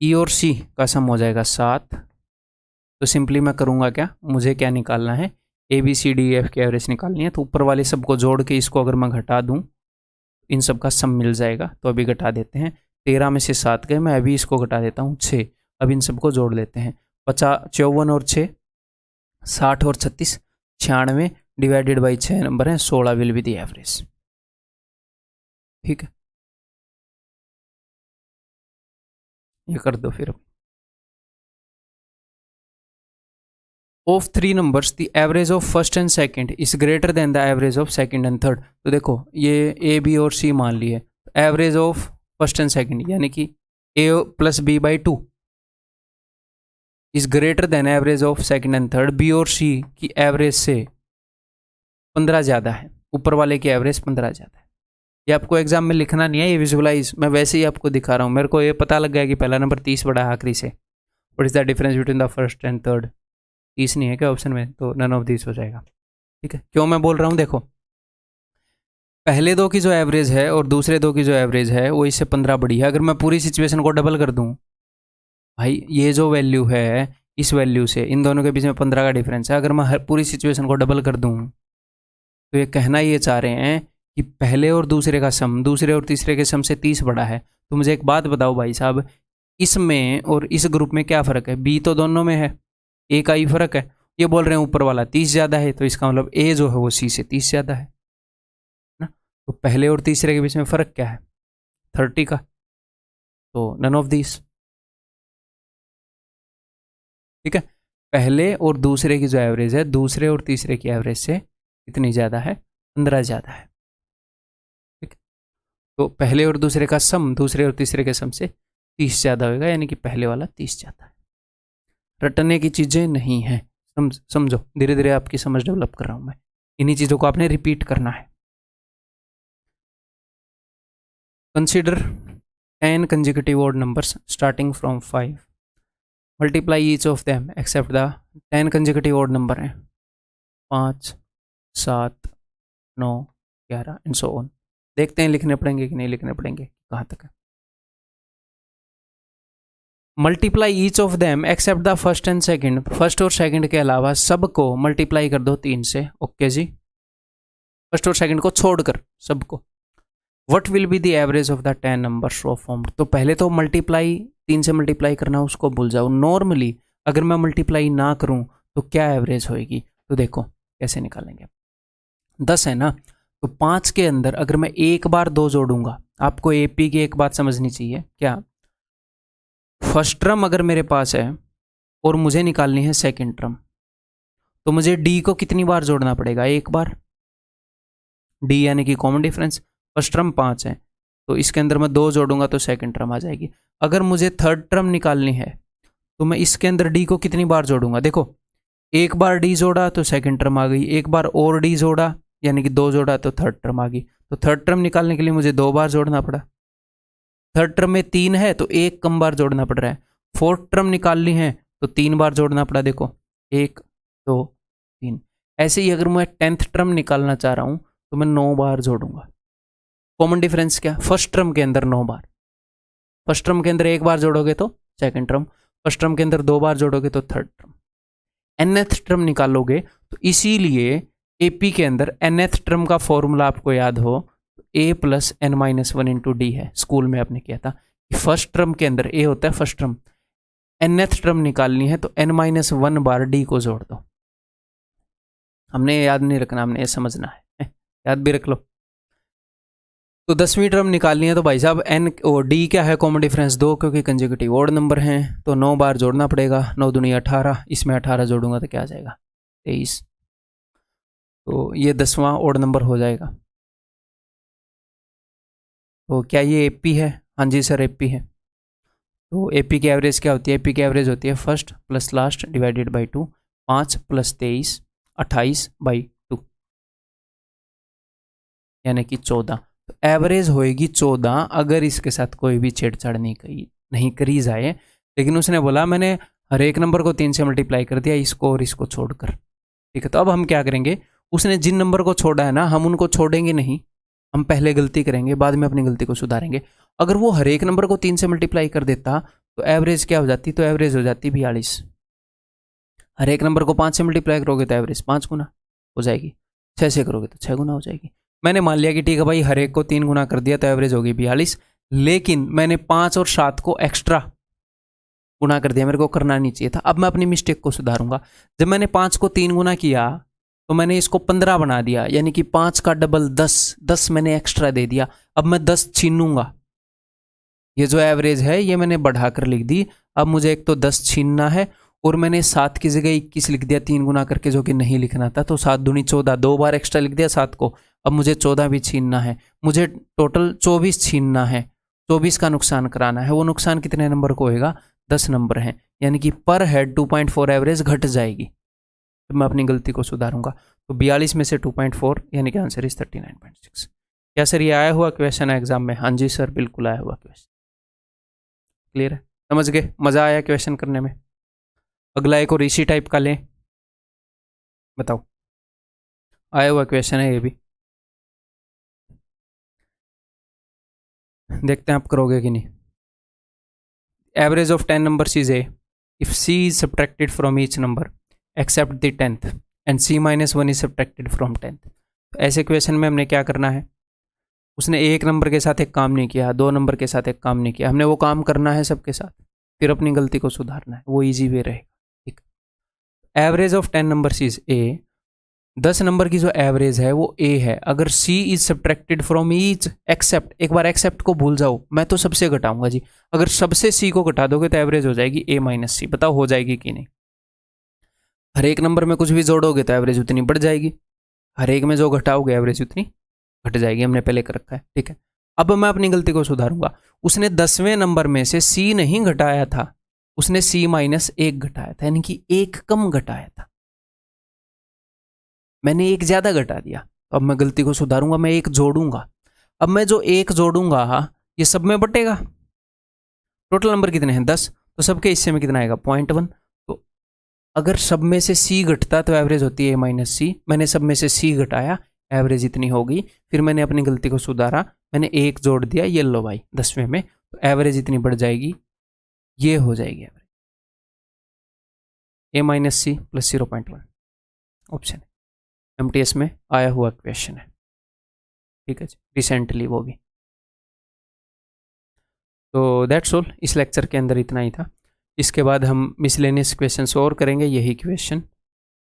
ई और सी का सम हो जाएगा 7। तो सिंपली मैं करूँगा क्या, मुझे क्या निकालना है, A B C D F की एवरेज निकालनी है। तो ऊपर वाले सबको जोड़ के इसको अगर मैं घटा दूँ, इन सब का सम मिल जाएगा। तो अभी घटा देते हैं, 13 में से 7 गए, मैं अभी इसको घटा देता हूँ 6। अब इन सबको जोड़ लेते हैं, 54 और 6 60 और 36 96 डिवाइडेड बाई 6 नंबर है, 16 विल बी द एवरेज। ठीक है, ये कर दो फिर। Of 3 numbers the average of first and second is greater than the average of second and third. तो देखो ये ए बी और सी मान लिए, average of first and second यानी कि A plus B by 2 is greater than average of second and third. B और C की एवरेज से 15 ज़्यादा है, ऊपर वाले की एवरेज 15 ज़्यादा है। ये आपको एग्जाम में लिखना नहीं है, ये विजुअलाइज मैं वैसे ही आपको दिखा रहा हूँ। मेरे को ये पता लग गया कि पहला नंबर 30 बड़ा है आखिरी से। What is the difference between the first and third? 30 नहीं है क्या ऑप्शन में, तो नन ऑफ दिस हो जाएगा। ठीक है, क्यों मैं बोल रहा हूँ, देखो पहले दो की जो एवरेज है और दूसरे दो की जो एवरेज है वो इससे 15 बड़ी है। अगर मैं पूरी सिचुएशन को डबल कर दूँ, भाई ये जो वैल्यू है इस वैल्यू से इन दोनों के बीच में 15 का डिफरेंस है। अगर मैं हर पूरी सिचुएशन को डबल कर दूँ तो ये कहना ये चाह रहे हैं कि पहले और दूसरे का सम दूसरे और तीसरे के सम से 30 बड़ा है। तो मुझे एक बात बताओ भाई साहब, इसमें और इस ग्रुप में क्या फ़र्क है? बी तो दोनों में है, ए का ही फ़र्क है। ये बोल रहे हैं ऊपर वाला 30 ज़्यादा है, तो इसका मतलब ए जो है वो सी से 30 ज़्यादा है ना। तो पहले और तीसरे के बीच में फ़र्क क्या है? 30 का। तो नन ऑफ दिस। ठीक है, पहले और दूसरे की जो एवरेज है दूसरे और तीसरे की एवरेज से कितनी ज़्यादा है? 15 ज़्यादा है। ठीक है, तो पहले और दूसरे का सम दूसरे और तीसरे के सम से 30 ज़्यादा होगा, यानी कि पहले वाला 30 ज़्यादा है। रटने की चीज़ें नहीं हैं, समझो। धीरे धीरे आपकी समझ डेवलप कर रहा हूँ मैं। इन्हीं चीज़ों को आपने रिपीट करना है। Consider 10 consecutive odd numbers starting from 5. Multiply each of them except the 10 consecutive odd number हैं 5 7 9 11 एंड सो ऑन। देखते हैं लिखने पड़ेंगे कि नहीं लिखने पड़ेंगे, कहाँ तक है। Multiply each of them except the first and second. First और सेकंड के अलावा सबको मल्टीप्लाई कर दो 3 से। ओके जी, फर्स्ट और सेकंड को छोड़कर सबको। What will be the average of the 10 numbers so formed. तो पहले तो मल्टीप्लाई 3 से मल्टीप्लाई करना उसको भूल जाओ। नॉर्मली अगर मैं मल्टीप्लाई ना करूं तो क्या एवरेज होएगी, तो देखो कैसे निकालेंगे। 10 है ना, तो 5 के अंदर अगर मैं एक बार 2 जोड़ूंगा, आपको एपी की एक बात समझनी चाहिए क्या, फर्स्ट टर्म अगर मेरे पास है और मुझे निकालनी है सेकंड टर्म, तो मुझे डी को कितनी बार जोड़ना पड़ेगा? एक बार। डी यानी कि कॉमन डिफरेंस। फर्स्ट टर्म 5 है तो इसके अंदर मैं 2 जोड़ूंगा तो सेकंड टर्म आ जाएगी। अगर मुझे थर्ड टर्म निकालनी है तो मैं इसके अंदर डी को कितनी बार जोड़ूंगा? देखो एक बार डी जोड़ा तो सेकंड टर्म आ गई, एक बार और डी जोड़ा यानी कि 2 जोड़ा तो थर्ड टर्म आ गई। तो थर्ड टर्म निकालने के लिए मुझे 2 बार जोड़ना पड़ा। थर्ड टर्म में 3 है तो एक कम बार जोड़ना पड़ रहा है। फोर्थ टर्म निकालनी है तो 3 बार जोड़ना पड़ा, देखो 1 2 3। ऐसे ही अगर मैं 10th टर्म निकालना चाह रहा हूँ तो मैं 9 बार जोड़ूंगा। कॉमन डिफरेंस क्या? फर्स्ट टर्म के अंदर 9 बार। फर्स्ट टर्म के अंदर 1 बार जोड़ोगे तो सेकंड टर्म, फर्स्ट टर्म के अंदर 2 बार जोड़ोगे तो थर्ड टर्म। nth टर्म निकालोगे तो इसीलिए एपी के अंदर nth टर्म का फॉर्मूला आपको याद हो, a plus n minus 1 into D है। स्कूल में आपने किया था। फर्स्ट टर्म के अंदर a होता है फर्स्ट टर्म, nth टर्म निकालनी है तो n माइनस 1 बार d को जोड़ दो। हमने याद नहीं रखना, हमने ये समझना है, याद भी रख लो। तो 10वीं टर्म निकालनी है तो भाई साहब एन और डी क्या है, कॉमन डिफरेंस 2, क्योंकि कंसेक्यूटिव ओड नंबर हैं तो 9 बार जोड़ना पड़ेगा। 9 दूनी 18, इसमें 18 जोड़ूंगा तो क्या आ जाएगा 23। तो ये 10वां ओड नंबर हो जाएगा। तो क्या ये एपी है? हाँ जी सर एपी है। तो एपी की एवरेज क्या होती है? एपी की एवरेज होती है first plus last divided by 2, 5 plus 23 28/2 यानी कि 14। तो एवरेज होएगी 14 अगर इसके साथ कोई भी छेड़छाड़ नहीं करी जाए। लेकिन उसने बोला मैंने हर एक नंबर को 3 से मल्टीप्लाई कर दिया, इसको और इसको छोड़कर। ठीक है, तो अब हम क्या करेंगे, उसने जिन नंबर को छोड़ा है ना हम उनको छोड़ेंगे नहीं, हम पहले गलती करेंगे, बाद में अपनी गलती को सुधारेंगे। अगर वो हर एक नंबर को 3 से मल्टीप्लाई कर देता तो एवरेज क्या हो जाती? तो एवरेज हो जाती 42। हर एक नंबर को 5 से मल्टीप्लाई करोगे तो एवरेज 5 गुना हो जाएगी, 6 से करोगे तो 6 गुना हो जाएगी। मैंने मान लिया कि ठीक है भाई हर एक को 3 गुना कर दिया तो एवरेज होगी 42, लेकिन मैंने 5 और 7 को एक्स्ट्रा गुना कर दिया, मेरे को करना नहीं चाहिए था। अब मैं अपनी मिस्टेक को सुधारूंगा। जब मैंने 5 को 3 गुना किया तो मैंने इसको 15 बना दिया, यानी कि 5 का डबल 10 मैंने एक्स्ट्रा दे दिया। अब मैं 10 छीनूंगा, ये जो एवरेज है ये मैंने बढ़ाकर लिख दी। अब मुझे एक तो 10 छीनना है और मैंने 7 की जगह 21 लिख दिया 3 गुना करके, जो कि नहीं लिखना था। तो 7 दूनी 14, 2 बार एक्स्ट्रा लिख दिया 7 को। अब मुझे 14 भी छीनना है, मुझे टोटल 24 छीनना है। 24 का नुकसान कराना है। वो नुकसान कितने नंबर को होएगा? 10 नंबर है, यानी कि पर हेड 2.4 एवरेज घट जाएगी। तो मैं अपनी गलती को सुधारूंगा। तो 42 में से 2.4 यानी कि आंसर इज 39.6। क्या सर ये आया हुआ क्वेश्चन है एग्जाम में? हाँ जी सर बिल्कुल आया हुआ क्वेश्चन। क्लियर है, समझ गए? मजा आया क्वेश्चन करने में? अगला एक और इसी टाइप का लें, बताओ। आया हुआ क्वेश्चन है ये भी, देखते हैं आप करोगे कि नहीं। Average of 10 numbers is a if c is subtracted from each number except the 10th and c minus 1 is subtracted from 10th। तो ऐसे क्वेश्चन में हमने क्या करना है, उसने एक नंबर के साथ एक काम नहीं किया, 2 नंबर के साथ एक काम नहीं किया, हमने वो काम करना है सबके साथ, फिर अपनी गलती को सुधारना है, वो इजी वे रहेगा। ठीक, average of 10 numbers is a, 10 number की जो एवरेज है वो ए है। अगर C is subtracted from each except, एक बार एक्सेप्ट को भूल जाओ, मैं तो सबसे घटाऊंगा जी। अगर सबसे सी को घटा दोगे तो एवरेज हो जाएगी ए माइनस सी। बताओ हो जाएगी कि नहीं? हर एक नंबर में कुछ भी जोड़ोगे तो एवरेज उतनी बढ़ जाएगी, हर एक में जो घटाओगे एवरेज उतनी घट जाएगी। हमने पहले कर रखा है। ठीक है, अब मैं अपनी गलती को सुधारूंगा। उसने 10वें नंबर में से सी नहीं घटाया था, उसने सी माइनस 1 घटाया था, यानी कि 1 कम घटाया था। मैंने 1 ज्यादा घटा दिया, तो अब मैं गलती को सुधारूंगा, मैं 1 जोड़ूंगा। अब मैं जो 1 जोड़ूंगा ये सब में बटेगा। टोटल नंबर कितने हैं? 10, तो सबके हिस्से में कितना आएगा? 0.1। तो अगर सब में से सी घटता तो एवरेज होती है ए माइनस सी। मैंने सब में से सी घटाया, एवरेज इतनी होगी। फिर मैंने अपनी गलती को सुधारा, मैंने 1 जोड़ दिया, ये लो भाई 10वें में, तो एवरेज इतनी बढ़ जाएगी, ये हो जाएगी average A minus C plus 0.1। Option MTS में आया हुआ क्वेश्चन है। ठीक है जी, रिसेंटली वो भी। तो दैट्स ऑल, इस लेक्चर के अंदर इतना ही था। इसके बाद हम मिसलेनियस क्वेश्चन और करेंगे, यही क्वेश्चन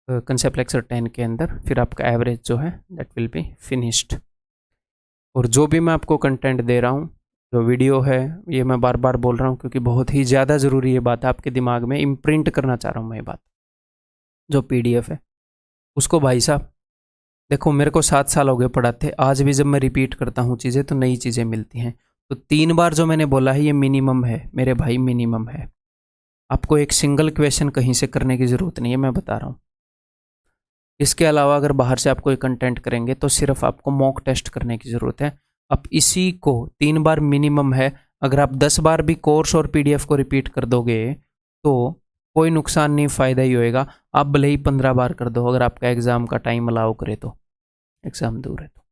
कंसेप्ट लेक्चर 10 के अंदर। फिर आपका एवरेज जो है दैट विल बी फिनिश्ड। और जो भी मैं आपको कंटेंट दे रहा हूँ, जो वीडियो है, ये मैं बार बार बोल रहा हूँ क्योंकि बहुत ही ज़्यादा ज़रूरी ये बात आपके दिमाग में इम्प्रिंट करना चाह रहा हूँ मैं। ये बात जो PDF है उसको भाई साहब देखो, मेरे को 7 साल हो गए पढ़ाते, आज भी जब मैं रिपीट करता हूँ चीज़ें तो नई चीज़ें मिलती हैं। तो 3 बार जो मैंने बोला है ये मिनिमम है मेरे भाई, मिनिमम है। आपको एक सिंगल क्वेश्चन कहीं से करने की ज़रूरत नहीं है, मैं बता रहा हूँ। इसके अलावा अगर बाहर से आप कोई कंटेंट करेंगे तो सिर्फ आपको मॉक टेस्ट करने की ज़रूरत है। अब इसी को 3 बार मिनिमम है। अगर आप 10 बार भी कोर्स और PDF को रिपीट कर दोगे तो कोई नुकसान नहीं, फ़ायदा ही होएगा। आप भले ही 15 बार कर दो, अगर आपका एग्ज़ाम का टाइम अलाउ करे तो, एग्ज़ाम दूर है तो।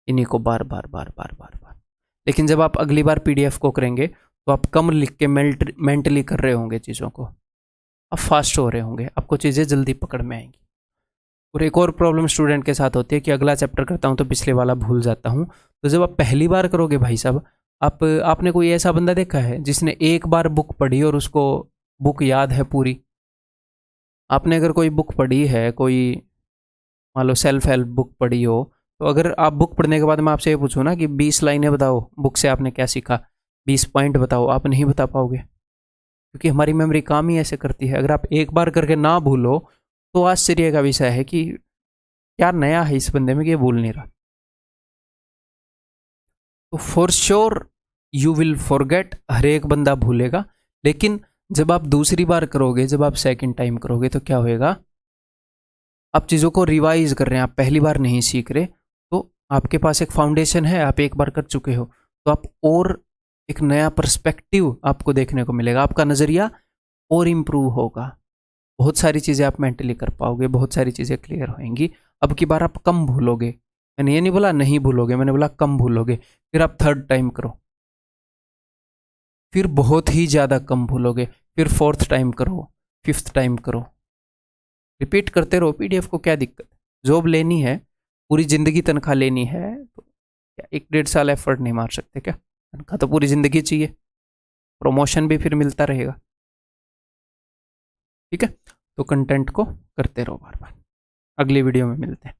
इन्हीं को बार बार बार बार बार बार। लेकिन जब आप अगली बार PDF को करेंगे तो आप कम लिख के मेंटली कर रहे होंगे चीज़ों को, आप फास्ट हो रहे होंगे, आपको चीज़ें जल्दी पकड़ में आएंगी। और एक और प्रॉब्लम स्टूडेंट के साथ होती है कि अगला चैप्टर करता हूँ तो पिछले वाला भूल जाता हूँ। तो जब आप पहली बार करोगे भाई साहब, आपने कोई ऐसा बंदा देखा है जिसने एक बार बुक पढ़ी और उसको बुक याद है पूरी? आपने अगर कोई बुक पढ़ी है, कोई मान लो सेल्फ हेल्प बुक पढ़ी हो, तो अगर आप बुक पढ़ने के बाद मैं आपसे ये पूछूँ ना कि 20 लाइनें बताओ बुक से आपने क्या सीखा, 20 पॉइंट बताओ, आप नहीं बता पाओगे, क्योंकि हमारी मेमोरी काम ही ऐसे करती है। अगर आप एक बार करके ना भूलो तो आश्चर्य का विषय है कि क्या नया है इस बंदे में कि ये भूल नहीं रहा। तो for sure you will forget, हर एक बंदा भूलेगा, लेकिन जब आप दूसरी बार करोगे, जब आप सेकंड टाइम करोगे तो क्या होएगा, आप चीज़ों को रिवाइज कर रहे हैं, आप पहली बार नहीं सीख रहे, तो आपके पास एक फाउंडेशन है, आप एक बार कर चुके हो, तो आप और एक नया पर्सपेक्टिव आपको देखने को मिलेगा, आपका नज़रिया और इम्प्रूव होगा, बहुत सारी चीज़ें आप मेंटली कर पाओगे, बहुत सारी चीज़ें क्लियर होंगी। अब की बार आप कम भूलोगे, मैंने ये नहीं बोला नहीं भूलोगे, मैंने बोला कम भूलोगे। फिर आप थर्ड टाइम करो, फिर बहुत ही ज़्यादा कम भूलोगे, फिर फोर्थ टाइम करो, फिफ्थ टाइम करो, रिपीट करते रहो। पीडीएफ को क्या दिक्कत है, जॉब लेनी है, पूरी ज़िंदगी तनख्वाह लेनी है, तो क्या 1-1.5 साल एफर्ट नहीं मार सकते क्या? तनख्वाह तो पूरी ज़िंदगी चाहिए, प्रमोशन भी फिर मिलता रहेगा। ठीक है, तो कंटेंट को करते रहो बार बार। अगली वीडियो में मिलते हैं।